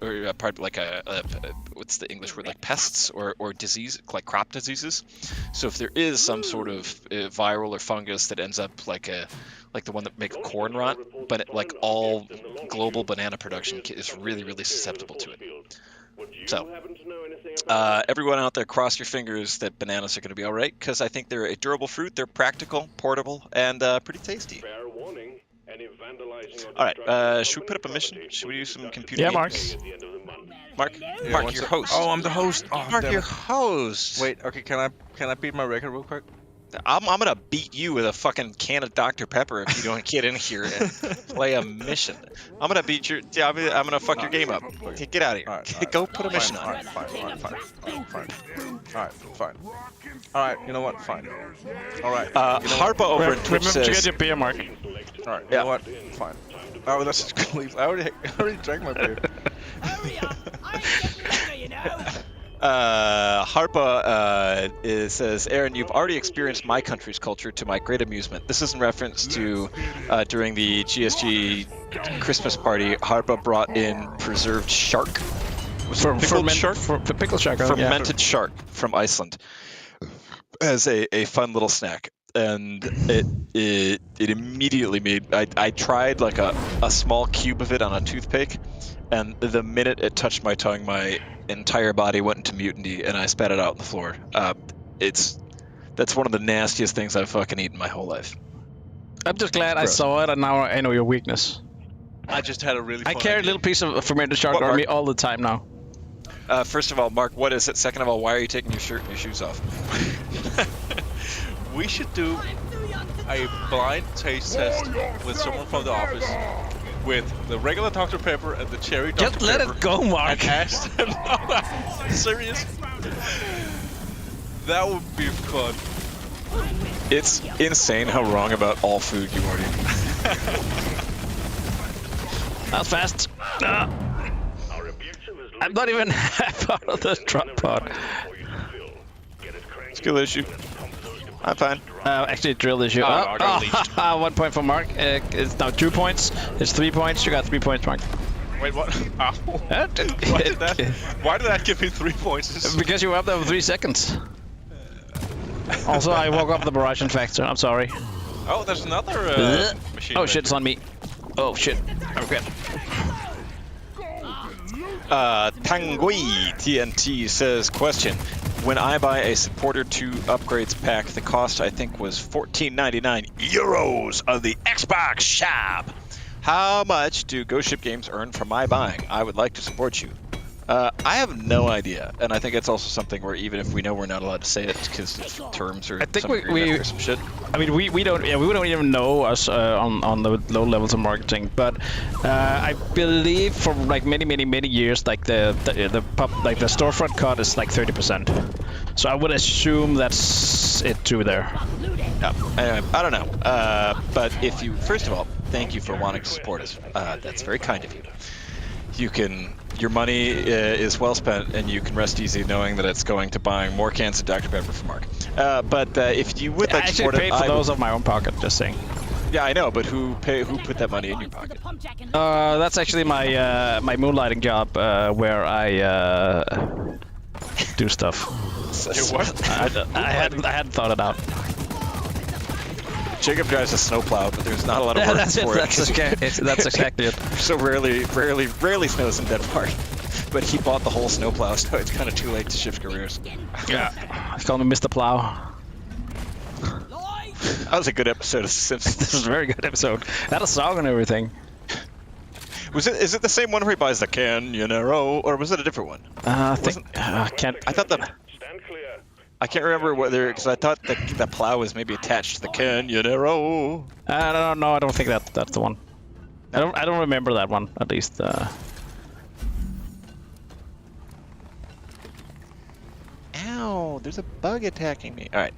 what's the English word, like pests or disease, like crop diseases. So if there is some sort of viral or fungus that ends up like the one that makes corn rot, but like all global banana production is really, really susceptible to it. So everyone out there, cross your fingers that bananas are going to be all right, because I think they're a durable fruit. They're practical, portable, and pretty tasty. All right, should we put up a mission? Should we do some computer games? Mark, your host. Oh, I'm the host. Oh, Mark, your host. Wait, okay, can I beat my record real quick? I'm gonna beat you with a fucking can of Dr. Pepper if you don't get in here and play a mission. I'm gonna beat your. Yeah, I'm gonna fuck your game up. Get out of here. Alright, Go put a mission on. Alright, fine. Alright, you know what? Fine. Alright. Harpa over in Twitch Remember to get says. your beer, Mark. Alright, you know what? Fine. Oh, that's just gonna leave. I already drank my beer. Hurry up! I ain't getting younger, you know. Harpa says, Aaron, you've already experienced my country's culture to my great amusement. This is in reference to during the GSG Christmas party, Harpa brought in preserved shark. Fermented shark. Fermented shark from Iceland as a fun little snack. And it immediately made. I tried like a small cube of it on a toothpick, and the minute it touched my tongue, my entire body went into mutiny, and I spat it out on the floor. That's one of the nastiest things I've fucking eaten my whole life. I'm just glad I saw it, and now I know your weakness. I just had a really fun I carry a little piece of fermented shark What, on Mark? me all the time now. First of all, Mark, what is it? Second of all, why are you taking your shirt and your shoes off? We should do a blind taste test with someone from the office with the regular Dr. Pepper and the cherry Dr. Just let Pepper. it go, Mark. And ask them. Serious? That would be fun. It's insane how wrong about all food you are eating. That's fast. Our objective is I'm not even half out of the drop pod. for you to fill. Get it cranky. Skill issue. I'm fine. Actually, drill issue. I got leached. 1 point for Mark. It's now 2 points. It's 3 points. You got 3 points, Mark. Wait, what? Ow. Why Why did that give me 3 points? Because you were up there for 3 seconds. Also, I woke up the Barrage Factor. I'm sorry. Oh, there's another machine. Oh shit, it's on me. Oh shit. I'm good. Tangui TNT says, question. When I buy a Supporter 2 upgrades pack, the cost I think was €14.99 euros of the Xbox shop. How much do Ghost Ship Games earn from my buying? I would like to support you. I have no idea, and I think it's also something where even if we know we're not allowed to say it because of terms or I think some we agreement or some shit. I mean, we don't even know us on the low levels of marketing, but I believe for like many years, like the storefront cut is like 30%. So I would assume that's it too there. Yeah, I don't know, but if you first of all, thank you for wanting to support us. That's very kind of you. Your money is well spent, and you can rest easy knowing that it's going to buying more cans of Dr. Pepper for Mark. But if you would like I to actually support paid it, for those of my own pocket. Just saying. Yeah, I know, but who put that money in your pocket? That's actually my my moonlighting job where I do stuff. What? I hadn't thought it out. Jacob drives a snowplow, but there's not a lot of work That's it. for it. That's okay. That's exactly it. So rarely snows in Denmark. But he bought the whole snowplow, so it's kind of too late to shift careers. Yeah. Call me Mr. Plow. That was a good episode of Simpsons. This was a very good episode. Had a song and everything. Is it the same one where he buys the Canyonero, or was it a different one? I think I can't. I thought Stand clear. I can't remember whether, because I thought the plow was maybe attached to the Canyonero. I don't know. I don't think that's the one. I don't remember that one at least. Ow! There's a bug attacking me. All right.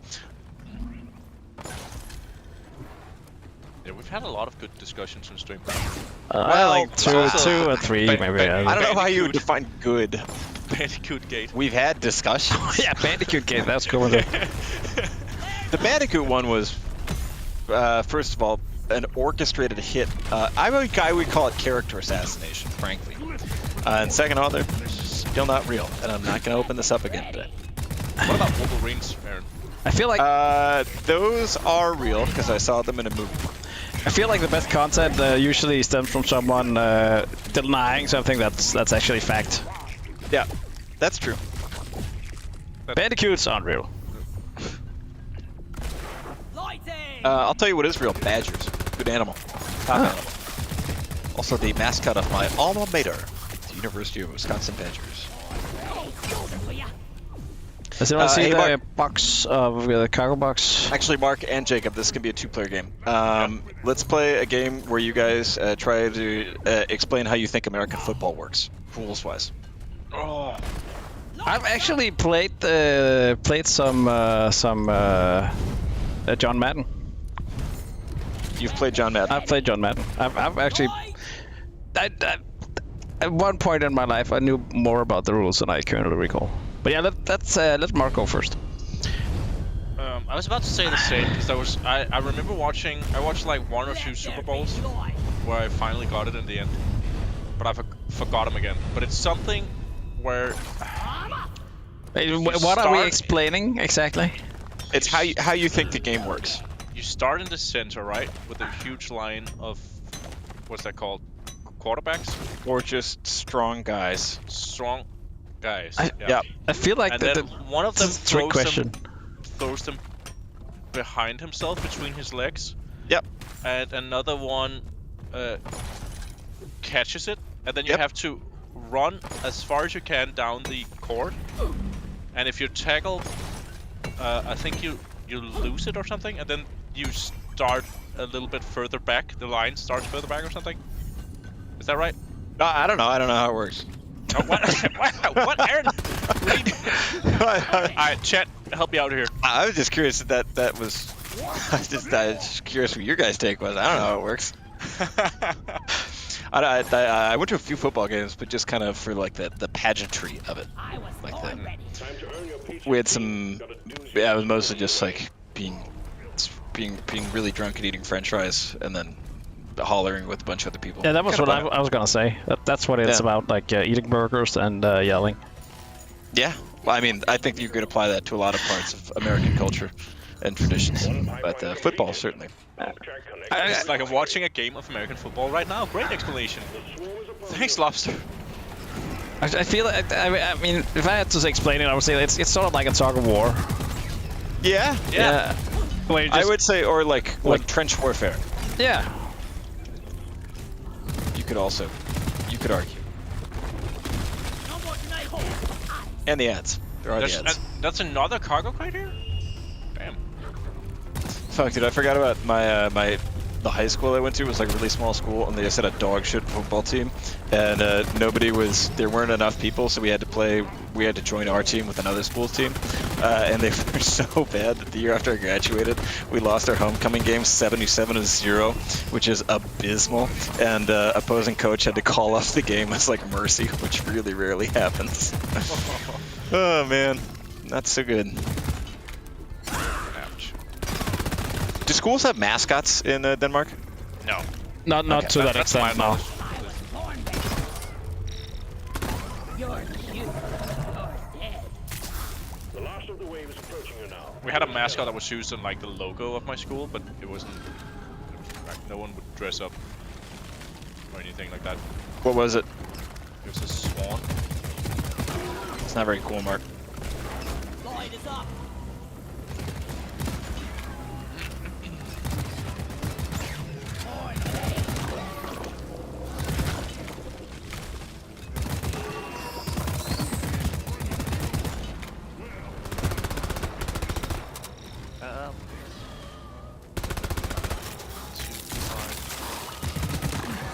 Yeah, we've had a lot of good discussions on stream. Like two or three maybe. I don't know how you define good. Bandicoot Gate. We've had discussions. Yeah, Bandicoot game. That's cool. The Bandicoot one was, first of all, an orchestrated hit. I would call it character assassination, frankly. And second of all, they're still not real, and I'm not going to open this up again today. What about Wolverines, Aaron? I feel like those are real because I saw them in a movie. I feel like the best content usually stems from someone denying something that's actually fact. Yeah, that's true. Bandicoots aren't real. I'll tell you what is real: badgers. Good animal. Top animal. Also the mascot of my alma mater, the University of Wisconsin Badgers. Does anyone see hey, the Mark. box of the cargo box? Actually, Mark and Jacob, this can be a two-player game. Let's play a game where you guys try to explain how you think American football works, rules-wise. Oh, I've actually played some John Madden. You've played John Madden. I've played John Madden. I've actually. At one point in my life, I knew more about the rules than I currently recall. But yeah, let Mark go first. I was about to say the same because I remember watching. I watched like 1 or 2 Super Bowls where I finally got it in the end, but I forgot them again. But it's something where. Hey, what are we explaining exactly? It's how you think the game works. You start in the center, right, with a huge line of what's that called? Quarterbacks? Or just strong guys. Strong guys. Yeah. I feel like And then one of them this is a trick question. throws them behind himself between his legs. Yep. And another one catches it, and then you Yep. have to run as far as you can down the court. And if you're tackled, I think you lose it or something, and then you start a little bit further back. The line starts further back or something. Is that right? I don't know. I don't know how it works. Oh, what? What, Aaron? Alright, chat, help me out here. I was just curious that was. I was just curious what your guys' take was. I don't know how it works. I went to a few football games, but just kind of for like the pageantry of it. I was Like born that. ready. Time to earn your pizza. We had some. Yeah, it was mostly just like being really drunk and eating French fries, and then hollering with a bunch of other people. Yeah, that was Kinda what I was gonna say. That's what it's Yeah. about, like eating burgers and yelling. Yeah. Well, I mean, I think you could apply that to a lot of parts of American culture and traditions, but football certainly. It's like I'm watching a game of American football right now. Great explanation. Thanks, Lobster. I feel like, I mean, if I had to explain it, I would say it's sort of like a tug of war. Yeah. Yeah. Where you I just- would say, or like trench warfare. Yeah. You could argue. And the ads. There are the ads. That's another cargo crate here? Damn. Fuck, dude, I forgot about my the high school I went to was like a really small school, and they just had a dog shit football team, and there weren't enough people, so we had to join our team with another school's team, and they were so bad that the year after I graduated, we lost our homecoming game 77-0, which is abysmal, and opposing coach had to call off the game as like mercy, which really rarely happens. Oh man, not so good. Ouch. Do schools have mascots in Denmark? No. Not Okay. to that That's my extent, no. knowledge. I was born ready. You're cute. You're dead. The last of the wave is approaching you now. We had a mascot that was used in like the logo of my school, but it wasn't. Like, no one would dress up or anything like that. What was it? It was a swan. It's not very cool, Mark. Light is up.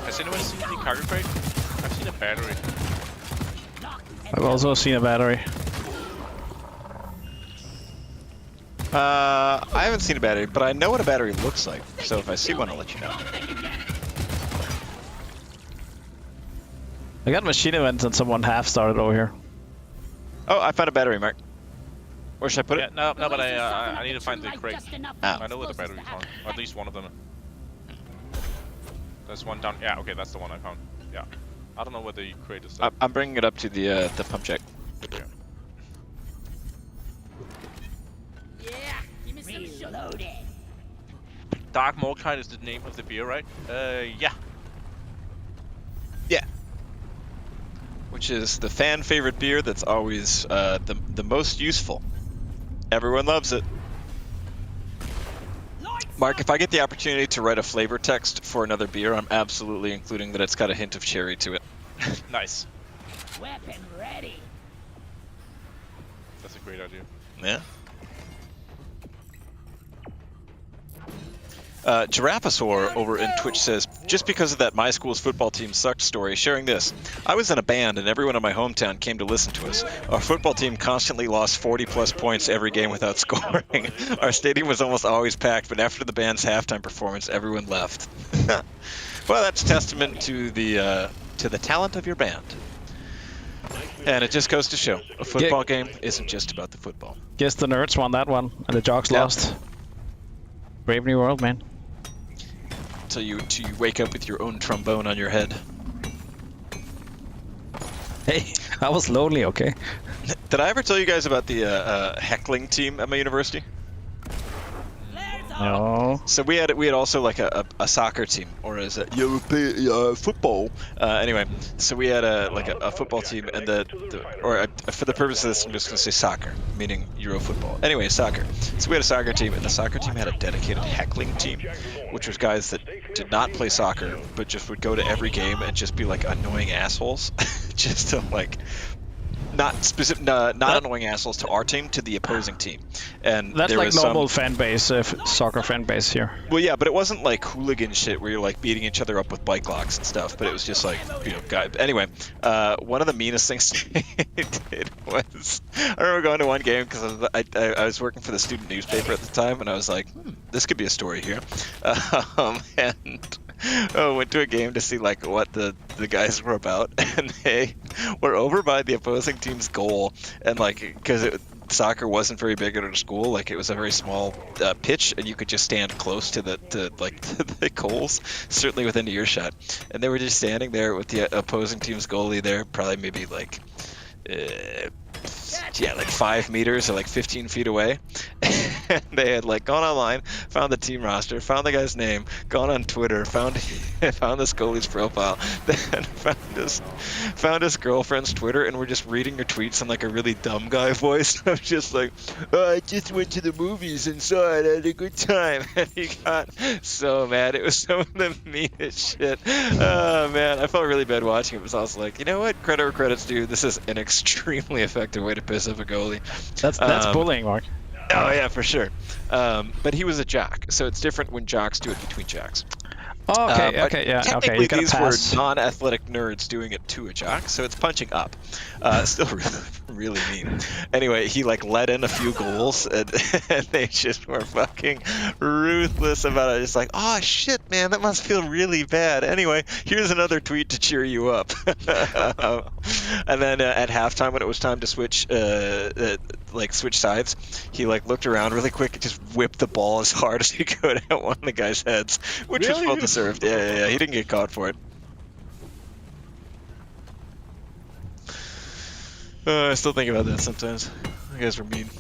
Has anyone seen the cargo crate? I've seen a battery. I've also seen a battery. I haven't seen a battery, but I know what a battery looks like. So if I see one, I'll let you know. I got machine events and someone half started over here. Oh, I found a battery, Mark. Where should I put Yeah, it? no, but I need to find the crate. Ah. I know where the battery's on. Or at least one of them. There's one down. Yeah, okay, that's the one I found. Yeah. I don't know where the crate is. I'm bringing it up to the pump check. Yeah. Yeah, give me some sugar. Reloaded. Dark Morkite is the name of the beer, right? Yeah. Yeah. Which is the fan favorite beer that's always the most useful. Everyone loves it. Mark, if I get the opportunity to write a flavor text for another beer, I'm absolutely including that it's got a hint of cherry to it. Nice. Weapon ready. The That's a great idea. Yeah. Giraffosaur over in Twitch says, just because of that my school's football team sucked story, sharing this. I was in a band and everyone in my hometown came to listen to us. Our football team constantly lost 40 plus points every game without scoring. Our stadium was almost always packed, but after the band's halftime performance, everyone left. Well, that's testament to the talent of your band. And it just goes to show, a football game isn't just about the football. Guess the nerds won that one, and the jocks Yeah. lost. Brave new world, man. Till you wake up with your own trombone on your head. Hey, I was lonely, okay? Did I ever tell you guys about the heckling team at my university? No. So we had also like a soccer team, or is it football? Anyway, so we had a football team, and for the purpose of this, I'm just gonna say soccer, meaning Euro football. Anyway, soccer. So we had a soccer team, and the soccer team had a dedicated heckling team, which was guys that did not play soccer, but just would go to every game and just be like annoying assholes, just to like. Not annoying assholes to our team, to the opposing team, and That's there like was normal fan base, soccer fan base here. Well, yeah, but it wasn't like hooligan shit where you're like beating each other up with bike locks and stuff. But it was just like, guy. Anyway, one of the meanest things I did was I remember going to one game because I was working for the student newspaper at the time, and I was like, this could be a story here, and. Went to a game to see like what the guys were about, and they were over by the opposing team's goal, and like because soccer wasn't very big at our school, like it was a very small pitch, and you could just stand close to the goals, certainly within earshot, and they were just standing there with the opposing team's goalie there, probably maybe like. Like 5 meters or like 15 feet away. And they had like gone online, found the team roster, found the guy's name, gone on Twitter, found this goalie's profile, then found his girlfriend's Twitter, and we're just reading her tweets in like a really dumb guy voice. I was just like, I just went to the movies and saw it, I had a good time. And he got so mad. It was some of the meanest shit. Oh man, I felt really bad watching it, because I was like, you know what, credit where credit's due, this is an extremely effective way to piss off a goalie. That's bullying, Mark. Oh yeah, for sure. But he was a jock, so it's different when jocks do it between jocks. Oh, okay, But okay, yeah, okay. technically You gotta these pass. were non-athletic nerds doing it to a jock, so it's punching up. Still really mean. Anyway, he like let in a few goals, and they just were fucking ruthless about it. It's like, oh shit, man, that must feel really bad. Anyway, here's another tweet to cheer you up. And then at halftime, when it was time to switch sides, he like looked around really quick and just whipped the ball as hard as he could at one of the guys' heads, which was well deserved. Yeah. He didn't get caught for it. I still think about that sometimes. You guys were mean.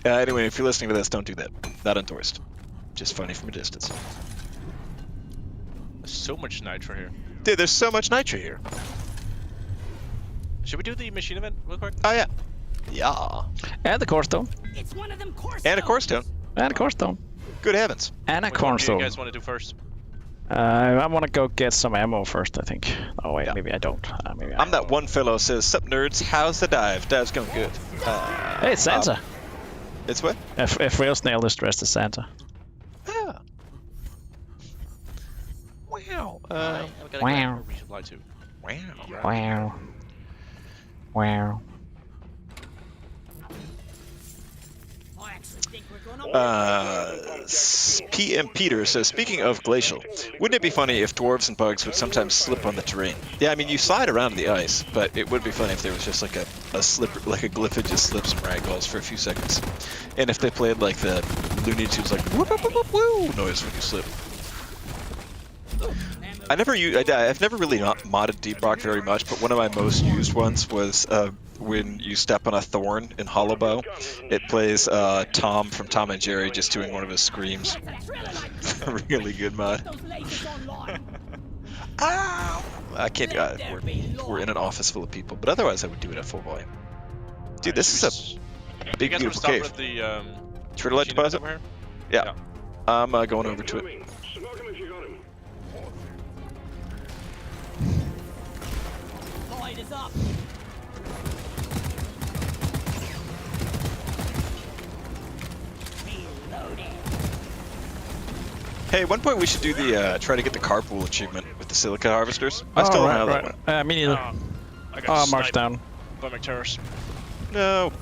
Anyway, if you're listening to this, don't do that. Not endorsed. Just funny from a distance. There's so much nitro here. Dude, there's so much nitro here. Should we do the machine event real quick? Oh yeah. Yeah. And the core stone. It's one of them course And a core stone. And a core stone. Good heavens. And a Which one do you cornerstone. guys want to do first? I want to go get some ammo first, I think. Oh wait, Yeah. maybe I don't. Maybe I'm that one fellow says, "Sup nerds, how's the dive? Dive's going good." Hey, it's Santa. It's what? If Rail Snail is dressed as Santa. Ah. Wow. I've got wow. a resupply too. Wow. Wow. Wow. I actually think we're gonna PM Peter says, speaking of glacial, wouldn't it be funny if dwarves and bugs would sometimes slip on the terrain? Yeah, I mean, you slide around the ice, but it would be funny if there was just like a slip, like a glyph that just slips some ragdolls for a few seconds. And if they played like the Looney Tunes, like whoop, whoop, whoop, whoop, woo noise when you slip. I've never really modded Deep Rock very much, but one of my most used ones was when you step on a thorn in Hollow Bow. It plays Tom from Tom and Jerry just doing one of his screams. Really good mod. those lasers online. Ow! I can't. We're in an office full of people, but otherwise I would do it at full volume. Dude, this is a big, You guys want to beautiful start cave. with the Turtle machine deposit? over here? Yeah. I'm going over to it. Smoke him if you got him. Light is up. Hey, at one point we should do the try to get the carpool achievement with the silica harvesters. I still don't have that one. Me neither. I got Mark's sniped down. by McTerrace. No.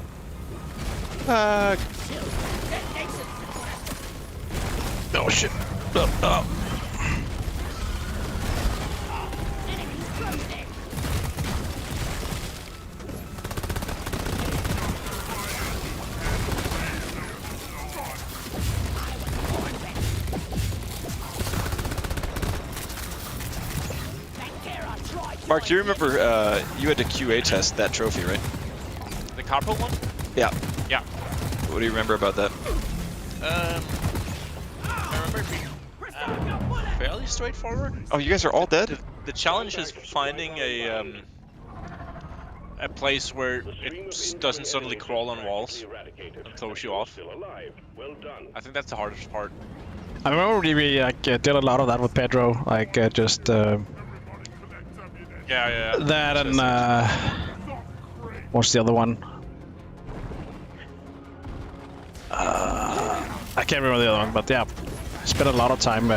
Oh shit. Oh. Mark, do you remember you had to QA test that trophy, right? The carpool one? Yeah. Yeah. What do you remember about that? I remember it being fairly straightforward. Oh, you guys are all dead? The challenge is finding a place where it doesn't suddenly crawl on walls and throws you off. I think that's the hardest part. I remember we like did a lot of that with Pedro, like just Yeah. that and what's the other one? I can't remember the other one, but yeah, spent a lot of time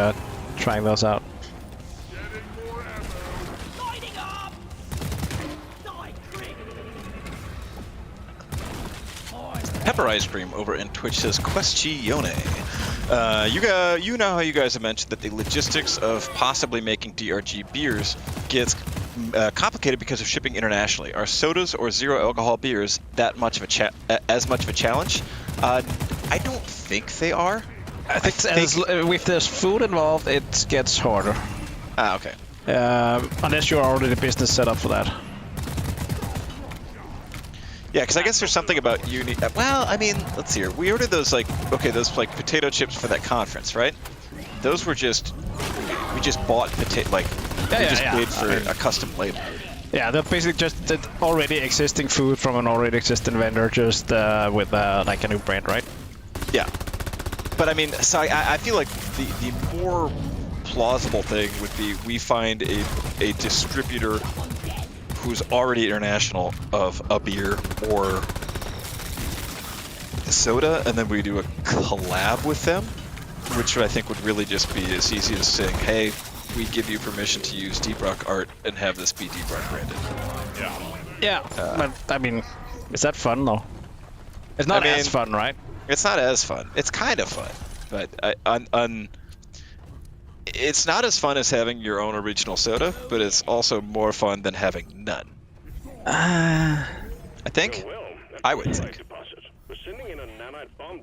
trying those out. Lighting up! Die, Krieg! Pepper Ice Cream over in Twitch says Questione. You know how you guys have mentioned that the logistics of possibly making DRG beers gets complicated because of shipping internationally. Are sodas or zero alcohol beers that much of a as much of a challenge? I don't think they are. I think if there's food involved, it gets harder. Ah, okay. Unless you're already the business set up for that. Yeah, because I guess there's something about you need. Well, I mean, let's see here. We ordered those those potato chips for that conference, right? Those were we just bought potato paid for a custom label. Yeah, they're basically just already existing food from an already existing vendor, just with like a new brand, right? Yeah, but I mean, so I feel like the more plausible thing would be we find a distributor who's already international of a beer or a soda, and then we do a collab with them, which I think would really just be as easy as saying, hey, we give you permission to use Deep Rock art and have this be Deep Rock branded. Yeah, but I mean, is that fun though? It's not as fun, right? It's not as fun. It's kind of fun, but it's not as fun as having your own original soda, but it's also more fun than having none. I think. I would think.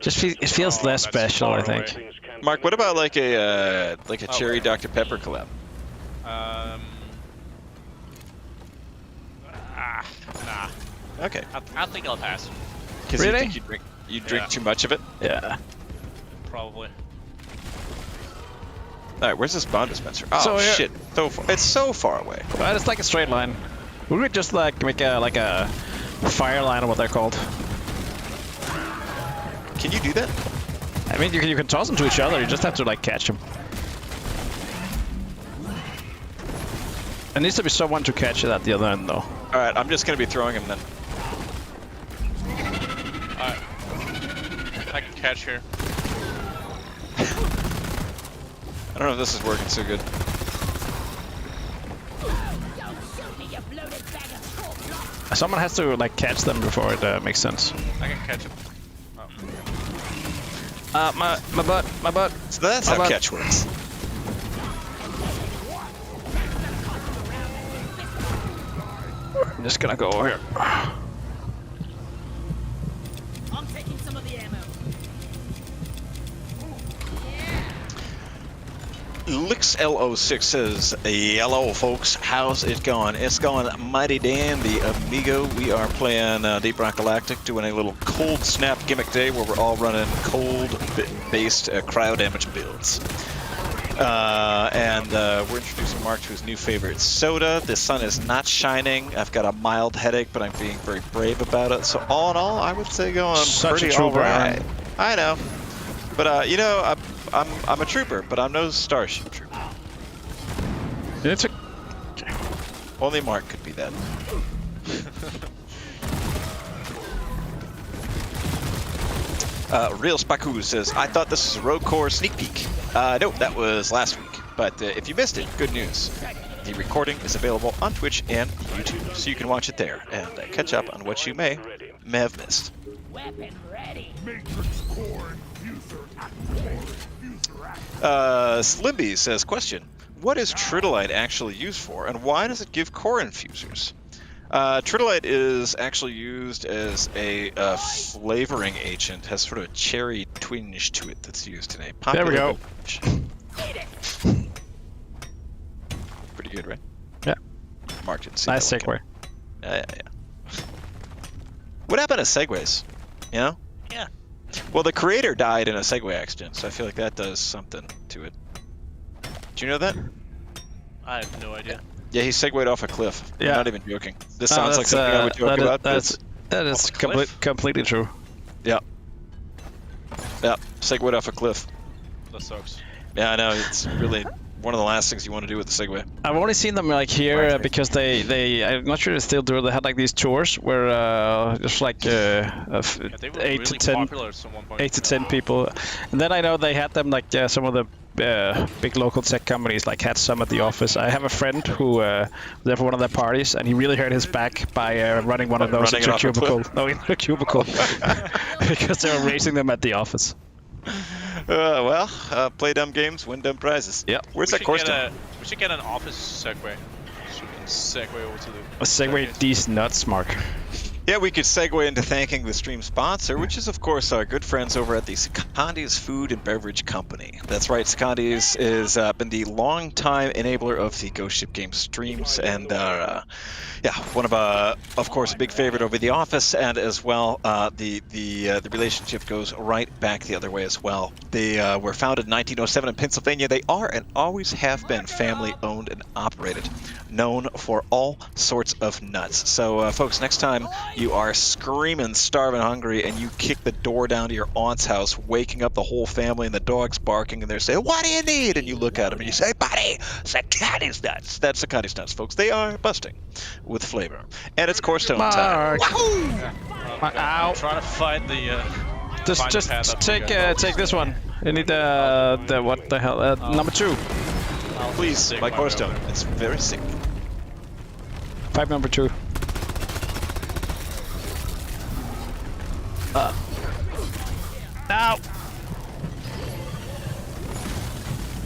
It feels less special, I think. Mark, what about like a cherry Dr. Pepper collab? Nah. Okay. I think I'll pass. Because Really? you think you drink too much of it? Yeah. Probably. All right, where's this bond dispenser? Oh So, yeah. shit! So far. It's so far away. But it's like a straight line. We could just like make a fire line, or what they're called. Can you do that? I mean, you can toss them to each other. You just have to like catch them. There needs to be someone to catch it at the other end, though. All right, I'm just gonna be throwing them then. Alright. I can catch here. I don't know if this is working so good. Don't shoot me, you bloated bag of corn. Someone has to like catch them before it makes sense. I can catch him. My butt. So that's How how about- catch works. I'm just gonna go over here. I'm taking some of the ammo. LixL06 says, hello folks, how's it going? It's going mighty dandy, amigo. We are playing Deep Rock Galactic, doing a little cold snap gimmick day where we're all running cold-based cryo damage builds. And we're introducing Mark to his new favorite soda. The sun is not shining. I've got a mild headache, but I'm being very brave about it. So all in all, I would say going Such a pretty trooper, alright. Aaron. I know. But you know, I'm a trooper, but I'm no starship trooper. It's a Only Mark could be that. Real Spaku says, I thought this was a Rogue Core sneak peek. No, that was last week. But if you missed it, good news. The recording is available on Twitch and YouTube, so you can watch it there and catch up on what you may have missed. Weapon ready. Matrix core infuser activated. Infuser activated. Slimby says, question, what is Tritolite actually used for, and why does it give core infusers? Tritolite is actually used as a flavoring agent, has sort of a cherry twinge to it that's used in a popular There we go. beverage. Pretty good, right? Yeah. Mark didn't see Nice that one segue. coming. Yeah. What happened to segways? You know? Yeah. Well, the creator died in a Segway accident, so I feel like that does something to it. Do you know that? I have no idea. Yeah, he segued off a cliff. Yeah. I'm not even joking. This No, sounds like that's, something I would joke about. but That is Off a cliff? completely true. yeah. Yeah, segued off a cliff. That sucks. Yeah, I know. It's really one of the last things you want to do with the Segway. I've only seen them like here because they I'm not sure they still do it. They had like these tours where just like Yeah, they were 8 really to 10 popular at one point. 8 to 10 people, and then I know they had them like some of the big local tech companies like had some at the office. I have a friend who was there for one of their parties, and he really hurt his back by running one of those Running into a off a cubicle. cliff? No, into a cubicle because they were racing them at the office. Play dumb games, win dumb prizes. Yeah. Where's that course done? We should get an office Segway. So we can segue over to the. A Segway these nuts, Mark. Yeah, we could segue into thanking the stream sponsor, which is, of course, our good friends over at the Secondi's Food and Beverage Company. That's right, Secondi's has been the long-time enabler of the Ghost Ship Games streams, and one of course, a big favorite over the office, and as well, the relationship goes right back the other way as well. They were founded in 1907 in Pennsylvania. They are and always have been family-owned and operated, known for all sorts of nuts. So, folks, next time you are screaming, starving, hungry, and you kick the door down to your aunt's house, waking up the whole family, and the dog's barking, and they're saying, "What do you need?" And you look at them and you say, "Buddy, Secondi's nuts." That's Secondi's nuts, folks. They are busting with flavor, and it's core stone time. Mark. Ow. I'm trying to find the. Just take this one. You need the what the hell? Number 2. Please, my core stone. It's very sick. Pipe number 2. Now.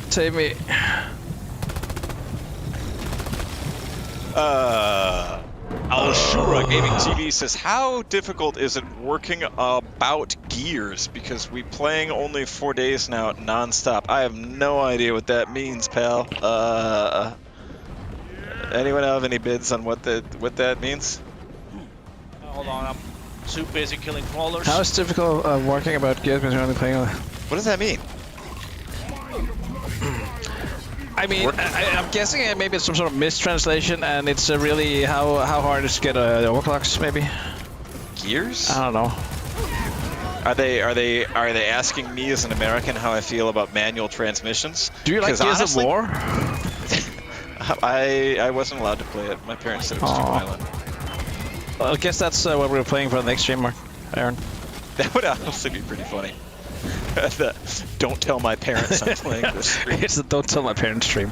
Save me. Alshura Gaming TV says, how difficult is it working about Gears? Because we playing only 4 days now, non-stop. I have no idea what that means, pal. Anyone have any bids on what that means? Hold on, I'm too busy killing crawlers. How is difficult working about Gears when you're only playing? What does that mean? I mean, I'm guessing maybe it's some sort of mistranslation, and it's really how hard it is to get overclocks, maybe. Gears? I don't know. Are they asking me as an American how I feel about manual transmissions? Do you like Gears honestly, of War? I wasn't allowed to play it. My parents said it was too violent. Well, I guess that's what we're playing for the next stream, Mark. Aaron. That would honestly be pretty funny. Don't tell my parents I'm playing this stream. It's the don't tell my parents stream.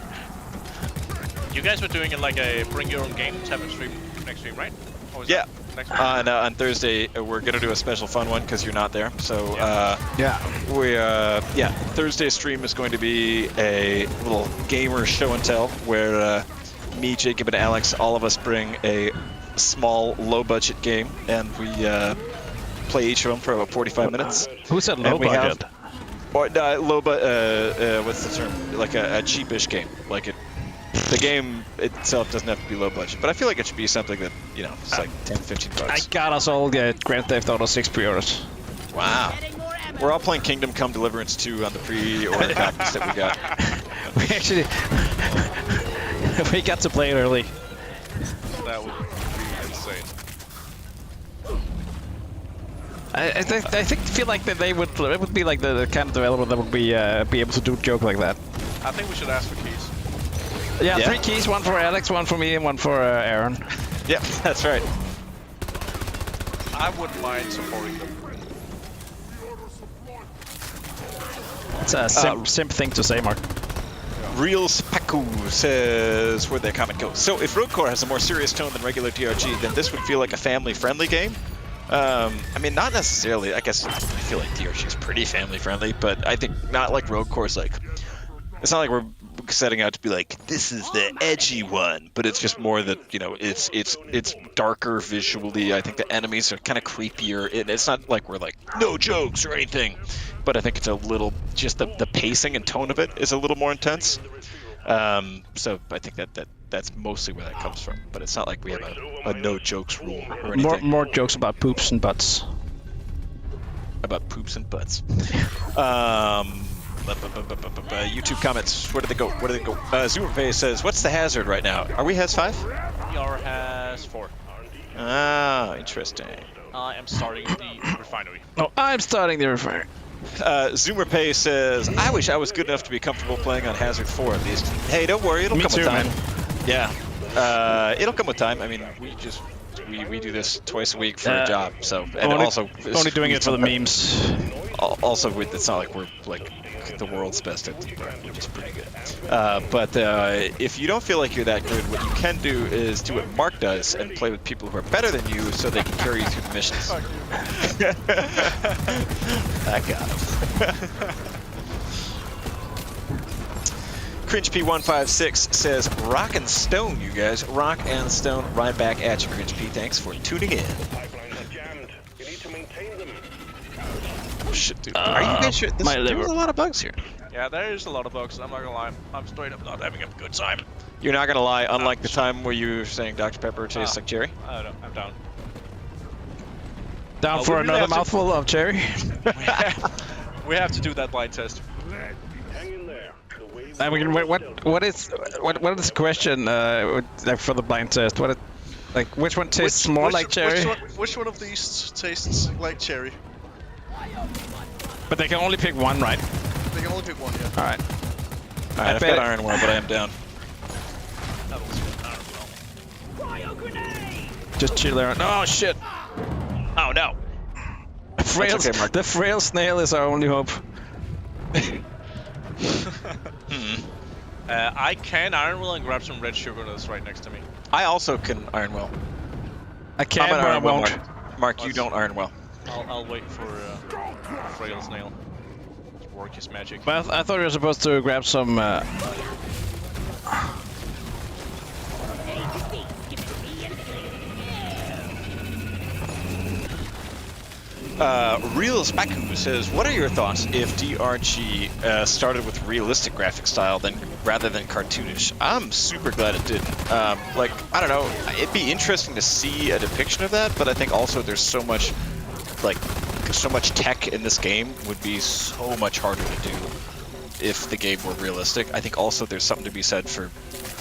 You guys were doing it like a bring your own game type of stream next stream, right? Or was Yeah. that next week? On Thursday we're gonna do a special fun one because you're not there. So Thursday's stream is going to be a little gamer show and tell where me, Jacob, and Alex, all of us bring a small, low-budget game, and we play each of them for about 45 minutes. Who said low budget? What's the term? Like a cheapish game. Like the game itself doesn't have to be low budget, but I feel like it should be something that, it's like 10, 15 I bucks. got us all Grand Theft Auto 6 pre-orders. Wow. We're all playing Kingdom Come Deliverance 2 on the pre-order copies that we got. We actually we got to play it early. That would be insane. I feel like that it would be like the kind of developer that would be able to do a joke like that. I think we should ask for keys. Yeah, 3 keys, 1 for Alex, 1 for me, and 1 for Aaron. Yep, that's right. I wouldn't mind supporting them. That's a simp thing to say, Mark. Real Spaku says, where'd that comment go? So if Rogue Core has a more serious tone than regular DRG, then this would feel like a family-friendly game. I mean, not necessarily. I guess I feel like DRG is pretty family-friendly, but I think not like Rogue Core is like... It's not like we're setting out to be like, this is the edgy one, but it's just more that, you know, it's darker visually. I think the enemies are kind of creepier. It's not like we're like, no jokes or anything, but I think it's a little, just the pacing and tone of it is a little more intense. So I think that's mostly where that comes from, but it's not like we have a no jokes rule or anything. More jokes about poops and butts. About poops and butts. YouTube comments. Where did they go? Zoomerface says, "What's the hazard right now? Are we Has 5? We are Has 4. Ah, interesting." I am starting the refinery. Oh, I'm starting the refinery. Zoomerpay says, "I wish I was good enough to be comfortable playing on Hazard 4 at least." Hey, don't worry, it'll come with time. Man. Yeah, it'll come with time. I mean, we do this twice a week for a job, so and only doing it for the memes. Also, it's not like we're like the world's best at debug, which is pretty good. But if you don't feel like you're that good, what you can do is do what Mark does and play with people who are better than you, so they can carry you through the missions. I got him. Cringe P156 says, "Rock and Stone, you guys. Rock and Stone, right back at you, Cringe P. Thanks for tuning in." Pipelines are jammed. You need to maintain them. Oh, shit, dude. Are you guys sure? There's a lot of bugs here. Yeah, there is a lot of bugs. I'm not gonna lie. I'm straight up not having a good time. You're not gonna lie, unlike the time where you were saying Dr. Pepper tastes like cherry? I don't know. I'm down. Down for another mouthful of cherry? We have to do that blind test. Hang in there. I mean, what is the question like for the blind test? Which one tastes more like cherry? Which one of these tastes like cherry? But they can only pick one, right? They can only pick one, yeah. Alright. Alright, I've got Iron Well, but I am down. Just chill there. Oh shit! Oh no! The frail snail is our only hope. I can Iron Will and grab some red sugar that's right next to me. I also can Iron Well. I can, but I won't. Mark, you don't Iron Well. I'll wait for frail snail to work his magic. But I thought you were supposed to grab some. Real Spaku says, "What are your thoughts if DRG started with realistic graphic style rather than cartoonish?" I'm super glad it didn't. Like, I don't know, it'd be interesting to see a depiction of that, but I think also there's so much tech in this game would be so much harder to do if the game were realistic. I think also there's something to be said for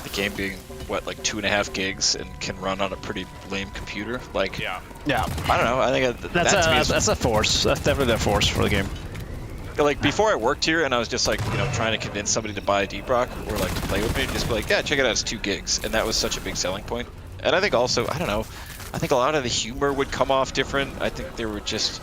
the game being, what, like 2.5 gigs and can run on a pretty lame computer. Like, yeah. I don't know. I think that's a force. That's definitely a force for the game. Like, before I worked here and I was just like, you know, trying to convince somebody to buy a Deep Rock or like to play with me, just be like, yeah, check it out, it's 2 gigs, and that was such a big selling point. And I think also, I don't know, I think a lot of the humor would come off different. I think there were just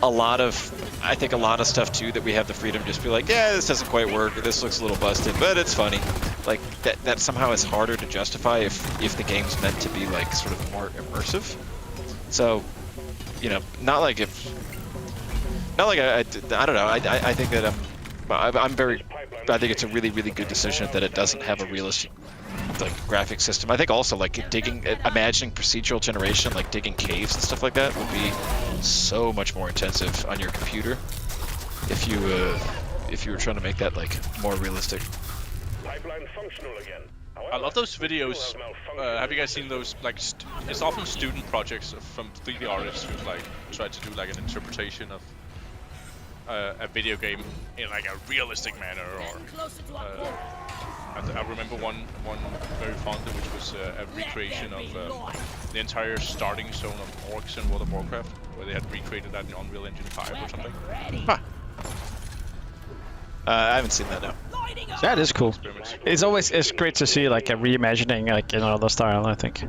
a lot of stuff too that we have the freedom to just be like, yeah, this doesn't quite work, or this looks a little busted, but it's funny. Like, that somehow is harder to justify if the game's meant to be like sort of more immersive. So, you know, I don't know. I think that I think it's a really, really good decision that it doesn't have a realistic like graphic system. I think also like imagining procedural generation, like digging caves and stuff like that, would be so much more intensive on your computer if you were trying to make that like more realistic. Pipeline functional again. I love those videos. Have you guys seen those? Like, it's often student projects from 3D artists who like try to do like an interpretation of a video game in like a realistic manner. Or I remember one very fondly, which was a recreation of the entire starting zone of orcs in World of Warcraft, where they had recreated that in Unreal Engine 5 or something. Huh. I haven't seen that, no. That is cool. It's great to see like a reimagining like in another style, I think.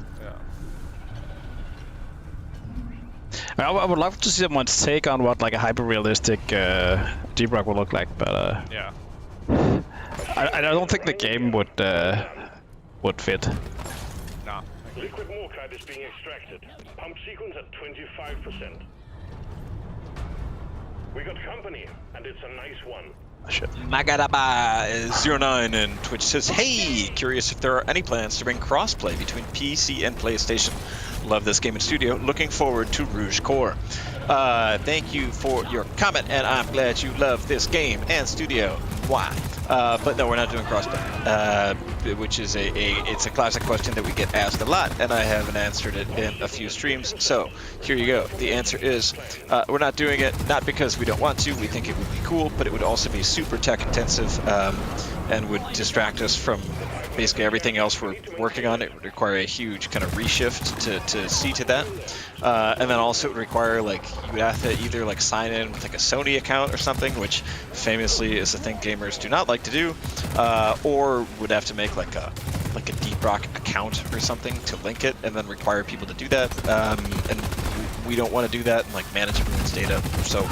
I would love to see someone's take on what like a hyper-realistic Deep Rock would look like, but Yeah. I don't think the game would fit. Nah. Liquid morkite is being extracted. Pump sequence at 25%. We got company, and it's a nice one. Magadaba09 and Twitch says, hey, curious if there are any plans to bring crossplay between PC and PlayStation. Love this game in studio. Looking forward to Rouge Core. Thank you for your comment, and I'm glad you love this game and studio. Why? But no, we're not doing crossplay, which is it's a classic question that we get asked a lot, and I haven't answered it in a few streams. So here you go. The answer is we're not doing it, not because we don't want to. We think it would be cool, but it would also be super tech intensive and would distract us from basically everything else we're working on. It would require a huge kind of reshift to see to that. And then also it would require, like, you would have to either like sign in with like a Sony account or something, which famously is a thing gamers do not like to do, or would have to make like a Deep Rock account or something to link it, and then require people to do that. And we don't want to do that and like manage everyone's data. So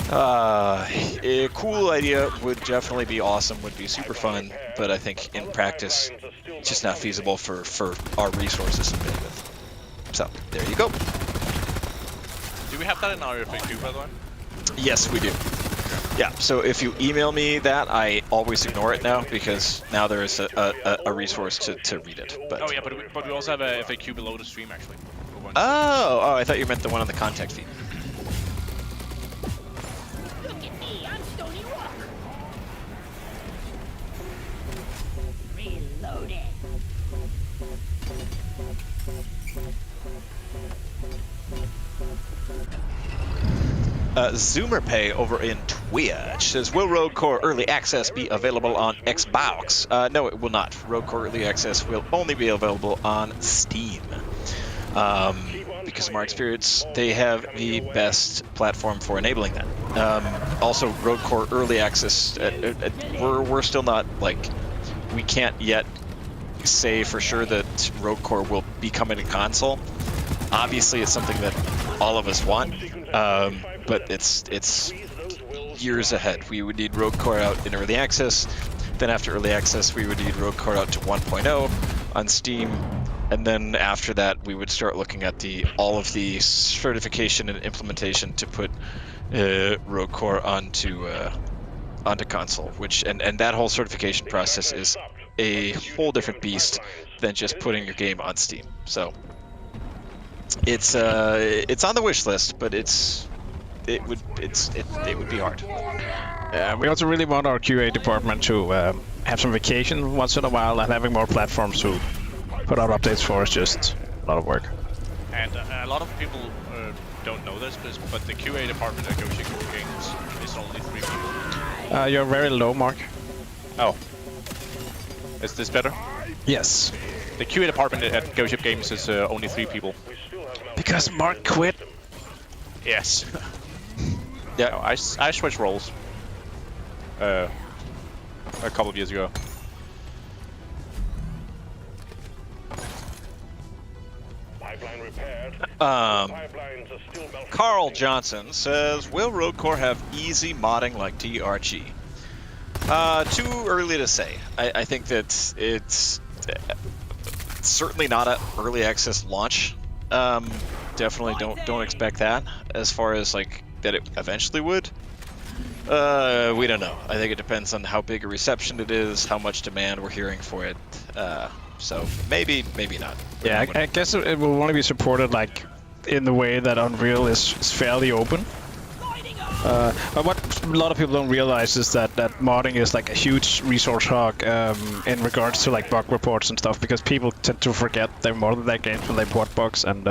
a cool idea would definitely be awesome, would be super fun, but I think in practice it's just not feasible for our resources and bandwidth. So there you go. Do we have that in our FAQ, by the way? Yes, we do. Yeah, so if you email me that, I always ignore it now, because now there is a resource to read it. But Oh yeah, but we also have a FAQ below the stream, actually. Oh, I thought you meant the one on the contact feed. Look at me, I'm Stony Rock. Reloaded. ZoomerPay over in Twitch says, will Rogue Core Early Access be available on Xbox? No, it will not. Rogue Core Early Access will only be available on Steam. Because of our experience, they have the best platform for enabling that. Also, Rogue Core Early Access, we're still not, like, we can't yet say for sure that Rogue Core will be coming to console. Obviously, it's something that all of us want, but it's years ahead. We would need Rogue Core out in early access. Then after early access, we would need Rogue Core out to 1.0 on Steam, and then after that, we would start looking at all of the certification and implementation to put Rogue Core onto console. And that whole certification process is a whole different beast than just putting your game on Steam. So it's on the wish list, but it would be hard. We also really want our QA department to have some vacation once in a while, and having more platforms to put out updates for is just a lot of work. And a lot of people don't know this, but the QA department at Ghost Games is only 3 people. You're very low, Mark. Oh. Is this better? Yes. The QA department at Ghost Games is only 3 people. Because Mark quit. Yes. Yeah, no, I switched roles a couple of years ago. Pipeline repaired. Pipelines are still malfunctioning. Carl Johnson says, will Rogue Core have easy modding like DRG? Too early to say. I think that it's certainly not an early access launch. Definitely don't expect that. As far as like that it eventually would, we don't know. I think it depends on how big a reception it is, how much demand we're hearing for it. So maybe not. Yeah, I guess it will only be supported like in the way that Unreal is fairly open. But what a lot of people don't realize is that modding is like a huge resource hog in regards to like bug reports and stuff, because people tend to forget they modded their games when they port bugs, and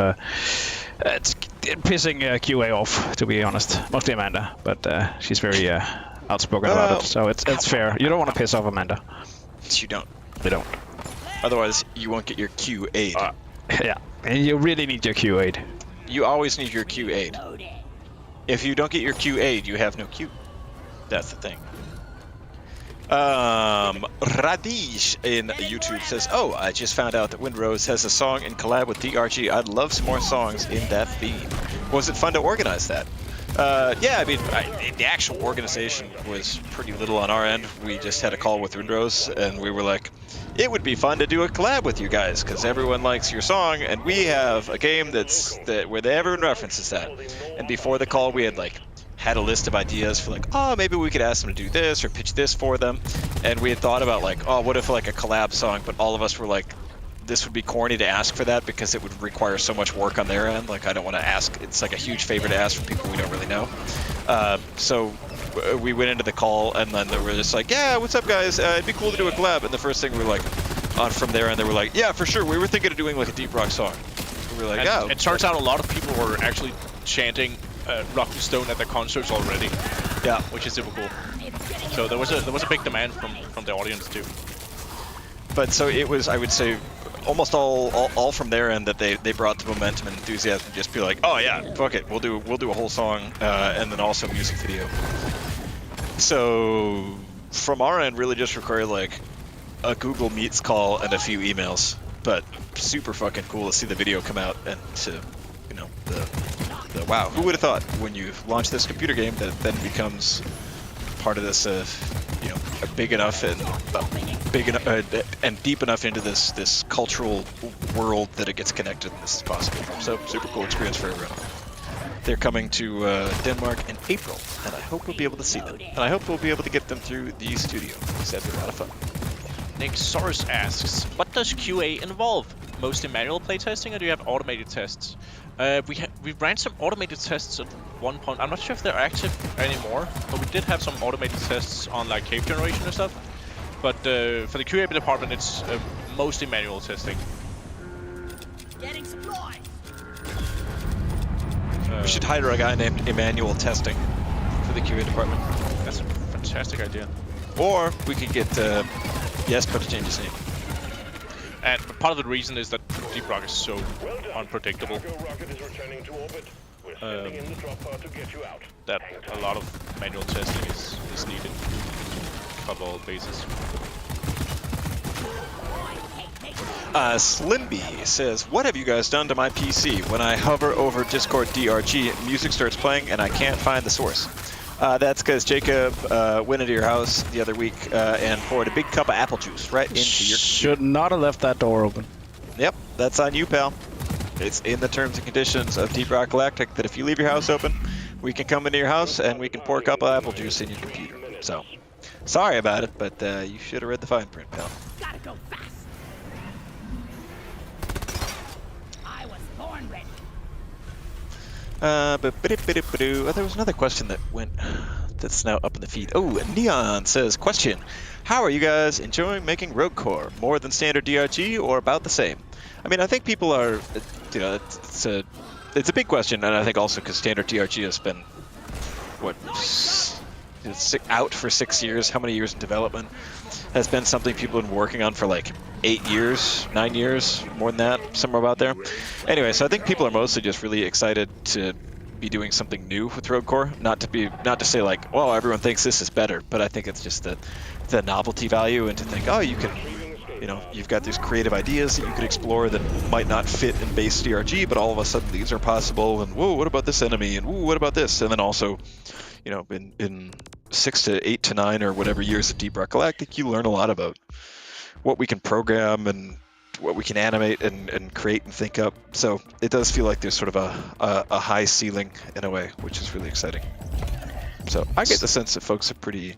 it's pissing QA off, to be honest. Mostly Amanda, but she's very outspoken about it, so it's fair. You don't want to piss off Amanda. You don't. They don't. Otherwise, you won't get your Q aid. Yeah, and you really need your Q aid. You always need your Q aid. If you don't get your Q aid, you have no Q. That's the thing. Radish in YouTube says, oh, I just found out that Windrose has a song in collab with DRG. I'd love some more songs in that theme. was it fun to organize that? Yeah, I mean, the actual organization was pretty little on our end. We just had a call with Windrose, and we were like, it would be fun to do a collab with you guys, because everyone likes your song, and we have a game where everyone references that. And before the call, we had had a list of ideas for maybe we could ask them to do this or pitch this for them. And we had thought about what if a collab song, but all of us were like, this would be corny to ask for that because it would require so much work on their end. I don't want to ask. It's a huge favor to ask for people we don't really know. So we went into the call, and then they were just like, yeah, what's up, guys? It'd be cool to do a collab. And the first thing we were from there, and they were like, yeah, for sure. We were thinking of doing a deep rock song. We were like, and yeah. It turns out a lot of people were actually chanting Rock and Stone at the concerts already. Yeah, which is super cool. So there was a big demand from the audience too. But so it was, I would say, almost all from their end that they brought the momentum and enthusiasm. Just be like, oh yeah, fuck it, we'll do a whole song, and then also music video. So from our end, really just required a Google Meets call and a few emails. But super fucking cool to see the video come out and to, the wow, who would have thought when you launch this computer game that it then becomes part of this, big enough and deep enough into this cultural world that it gets connected and this is possible. So super cool experience for everyone. They're coming to Denmark in April, and I hope we'll be able to see them. And I hope we'll be able to get them through the studio, because that'd be a lot of fun. Nick Soros asks, what does QA involve? Mostly manual playtesting, or do you have automated tests? We ran some automated tests at one point. I'm not sure if they're active anymore, but we did have some automated tests on cave generation and stuff. But for the QA department, it's mostly manual testing. Getting supplies. We should hire a guy named Emmanuel Testing for the QA department. That's a fantastic idea. Or we could get Jesper to change his name. And part of the reason is that Deep Rock is so unpredictable that a lot of manual testing is needed to cover all bases. Slimby says, what have you guys done to my PC? When I hover over Discord DRG, music starts playing and I can't find the source. That's because Jacob went into your house the other week and poured a big cup of apple juice right into your... Should not have left that door open. Yep, that's on you, pal. It's in the terms and conditions of Deep Rock Galactic that if you leave your house open, we can come into your house and we can pour a cup of apple juice in your computer. So, sorry about it, but you should have read the fine print, pal. Gotta go fast. I was born ready. There was another question that went that's now up in the feed. Oh, Neon says, question: how are you guys enjoying making Rogue Core? More than standard DRG or about the same? I mean, I think people are, it's a big question, and I think also because standard DRG has been out for 6 years. How many years in development? Has been something people have been working on for 8 years, 9 years, more than that, somewhere about there. Anyway, so I think people are mostly just really excited to be doing something new with Rogue Core. Not to say well, everyone thinks this is better, but I think it's just the novelty value and to think, oh, you can, you've got these creative ideas that you could explore that might not fit in base DRG, but all of a sudden these are possible. And whoa, what about this enemy? And whoa, what about this? And then also, in 6 to 8 to 9 or whatever years of Deep Rock Galactic, you learn a lot about what we can program and what we can animate and create and think up. So it does feel like there's sort of a high ceiling in a way, which is really exciting. So I get the sense that folks are pretty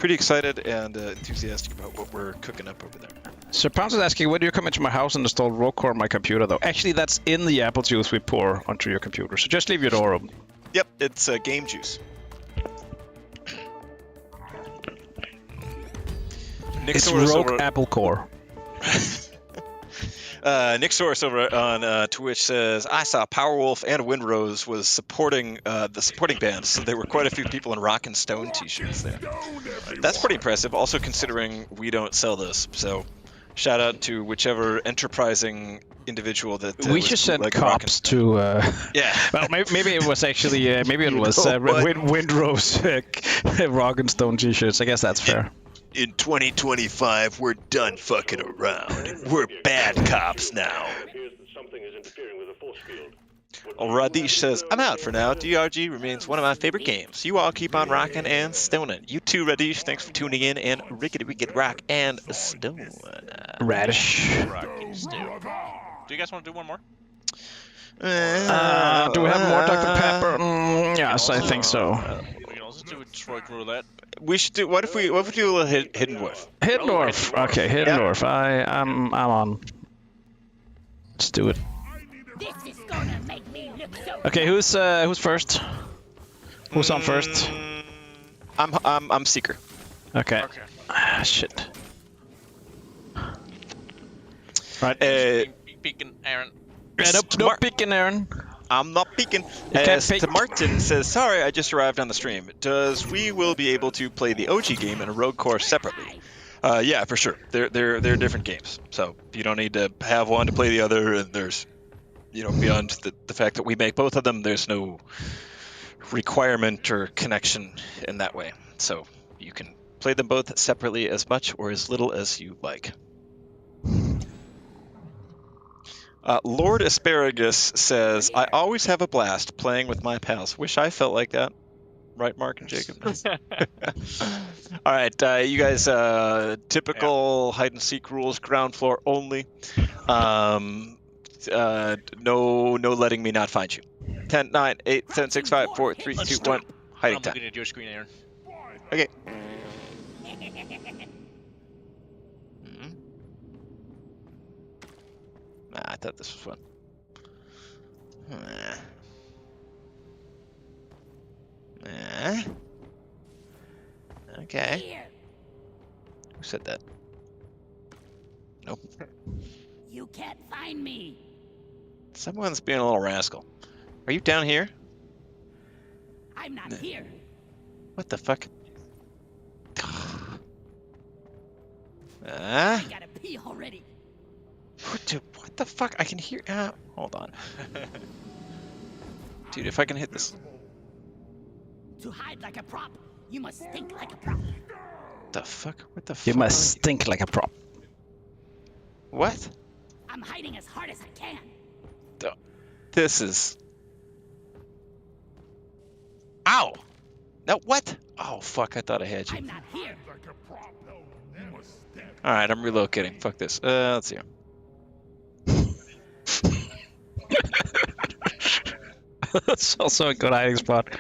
excited and enthusiastic about what we're cooking up over there. So Pounce is asking, when do you come into my house and install Rogue Core on my computer, though? Actually, that's in the apple juice we pour onto your computer. So just leave your door open. Yep, it's game juice. It's Rogue Apple Core. Nick Soros over on Twitch says, I saw Powerwolf and Windrose was supporting the supporting bands, so there were quite a few people in Rock and Stone t-shirts there. That's pretty impressive, also considering we don't sell this. So shout out to whichever enterprising individual that we should send cops to yeah. Well, maybe it was actually Windrose Rock and Stone t-shirts. I guess that's fair. In 2025, we're done fucking around. We're bad cops now. Radish says, I'm out for now. DRG remains one of my favorite games. You all keep on rocking and stoning. You too, Radish. Thanks for tuning in and rickety wicked rock and stone. Radish. Rocking still. Do you guys want to do one more? Do we have more Dr. Pepper? Yes, I think so. We can also do a Detroit roulette. We should do. What if we do a little hidden dwarf? Hidden Dwarf. Okay, Hidden Dwarf. I'm on. Let's do it. This is gonna make me look so. Okay, who's first? Who's on first? I'm Seeker. Okay. Okay. Ah, shit. Right. Beacon, Aaron. No picking, Aaron. I'm not peeking. can't peek. Martin says, sorry, I just arrived on the stream. We will be able to play the OG game and a rogue core separately? Yeah, for sure. They're different games, so you don't need to have one to play the other. And there's, beyond the fact that we make both of them, there's no requirement or connection in that way. So you can play them both separately as much or as little as you like. Lord Asparagus says, I always have a blast playing with my pals. Wish I felt like that. Right, Mark and Jacob? All right, you guys, typical hide-and-seek rules, ground floor only. No letting me not find you. 10, 9, 8, 7, 6, 5, 4, 3, 2, 1. Hiding I'm time. looking at your screen, Aaron. Okay. I thought this was fun. Okay. Here, Who said that? Nope. you can't find me. Someone's being a little rascal. Are you down here? I'm not here. What the fuck? I gotta pee already. What the fuck? I can hear. Hold on. Dude, if I can hit this. To hide like a prop, you must think like a prop. The fuck? What the fuck? You must stink like a prop. What? I'm hiding as hard as I can. This is. Ow! No, what? Oh, fuck. I thought I had you. I'm not here. Like a prop. No, you must stand. Alright, I'm relocating. Fuck this. Let's see. That's also a good hiding spot.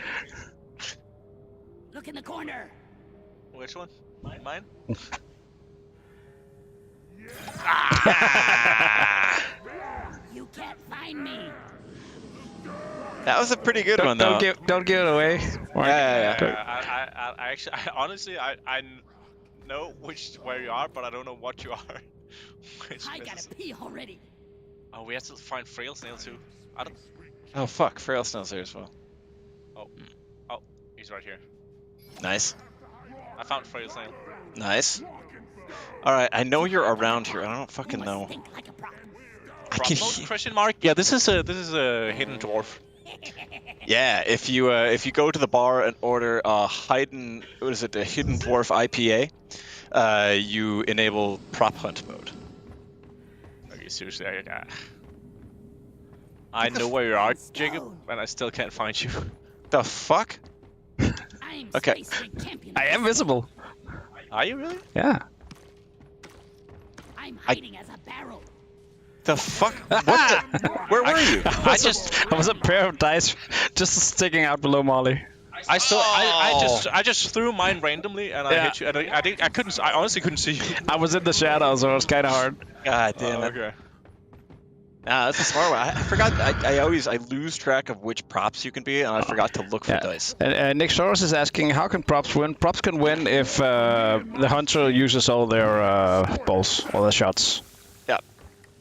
Look in the corner. Which one? Mine? You can't find me. That was a pretty good one, though. Don't give it away. Yeah. I actually, honestly, I know where you are, but I don't know what you are. I gotta pee already. Oh, we have to find Frail Snail too. I don't. Oh, fuck. Frail Snail's there as well. Oh, he's right here. Nice. I found Frail Snail. Nice. Alright, I know you're around here. I don't fucking You know. must think like a prop. I can Prop mode, hear. question mark? Yeah, this is a hidden dwarf. Yeah, if you go to the bar and order a hidden, a hidden dwarf IPA, you enable prop hunt mode. Okay, seriously, I know where you are, Jacob, and I still can't find you. The fuck? I'm Okay. Space Rig Champion. I am visible. Are you really? Yeah. I'm hiding as a barrel. The fuck? What the? Where were you? I was a pair of dice just sticking out below Molly. I just threw mine randomly and I hit you. And I honestly couldn't see you. I was in the shadows, so it was kind of hard. God damn it. Okay. Nah, that's a smart one. I forgot. I lose track of which props you can be, and I forgot to look for dice. And Nick Soros is asking, how can props win? Props can win if the hunter uses all their balls, all their shots.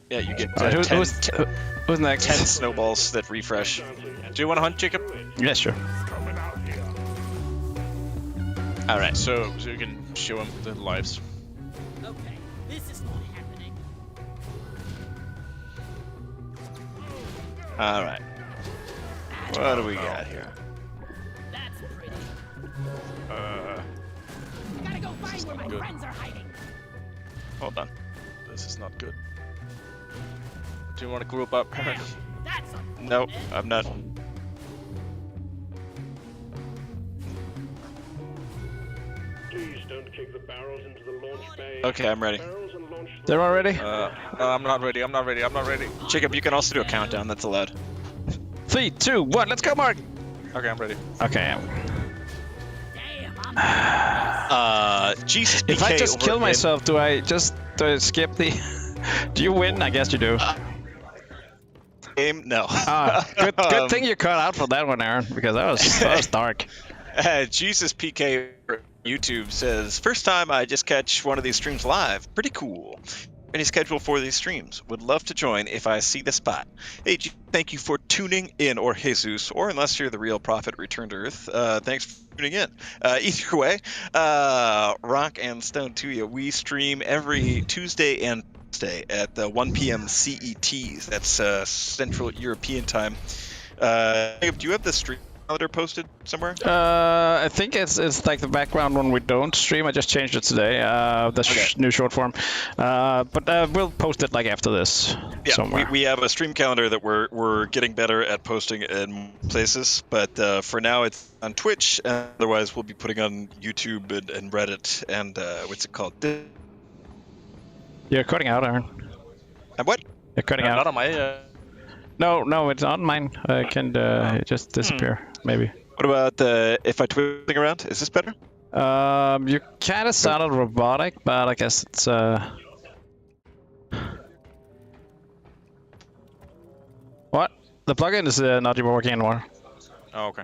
Yeah, you get Who's next? 10 snowballs that refresh. Do you want to hunt, Jacob? Yeah, sure. Coming out here. All right. So you can show him the lives. Okay, this is not happening. All right. What do we got here? That's pretty. Gotta go find where my good. friends are hiding. Hold on. This is not good. Do you want to group up? That's a No, I'm not. Please don't kick the barrels into the launch bay. Okay, I'm ready. Barrels and launch They're all ready? I'm not ready. I'm not ready. I'm not ready. Jacob, you can also do a countdown. That's allowed. 3, 2, 1, let's go, Mark! Okay, I'm ready. Okay. Damn, I'm Jesus. If I PK just kill overhead. myself, do I skip the... Do you win? I guess you do. Game? No. Good thing you cut out for that one, Aaron, because that was dark. Jesus PK YouTube says, first time I just catch one of these streams live. Pretty cool. Any schedule for these streams? Would love to join if I see the spot. Hey, thank you for tuning in, or Jesus, or unless you're the real prophet returned to Earth, thanks for tuning in. Either way, Rock and Stone to you. We stream every Tuesday and Thursday at 1 p.m. CET. That's Central European time. Do you have the stream calendar posted somewhere? I think it's like the background when we don't stream. I just changed it today. New short form. But we'll post it like after this somewhere. We have a stream calendar that we're getting better at posting in places, but for now it's on Twitch. And otherwise, we'll be putting on YouTube and Reddit and what's it called? You're cutting out, Aaron. And what? You're cutting out. Not on my. No, it's not mine. I can just disappear, maybe. What about if I twist around? Is this better? You kind of sounded robotic, but I guess it's What? The plugin is not even working anymore. Oh, okay.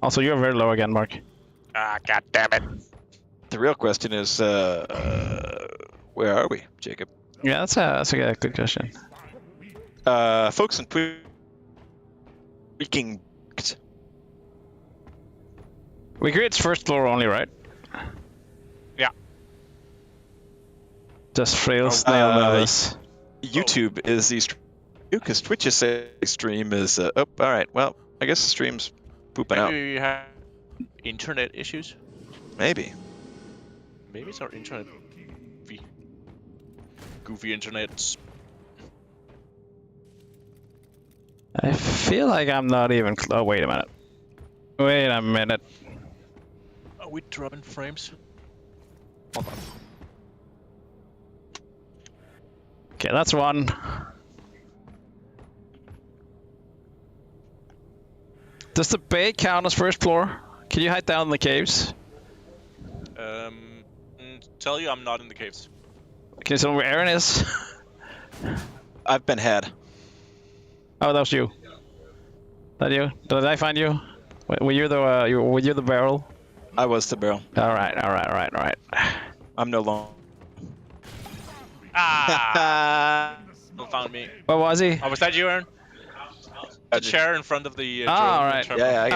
Also, you're very low again, Mark. Ah, god damn it. The real question is, where are we, Jacob? Yeah, that's a good question. Folks in freaking. We agree it's first floor only, right? Yeah. Just frail snail this. YouTube is the stream because Twitch's stream is. Oh, all right. Well, I guess the stream's pooping out. Maybe we have internet issues. Maybe. Maybe it's our internet. Goofy internets. I feel like I'm not even. Oh, wait a minute. Wait a minute. Are we dropping frames? Okay, that's one. Does the bay count as first floor? Can you hide down in the caves? Tell you I'm not in the caves. Can you tell me where Aaron is? I've been had. Oh, that was you. That you? Did I find you? Were you the barrel? I was the barrel. All right. I'm no longer. Ah! Who found me? What was he? Oh, was that you, Aaron? The chair in front of the. all right. terminal. Yeah, I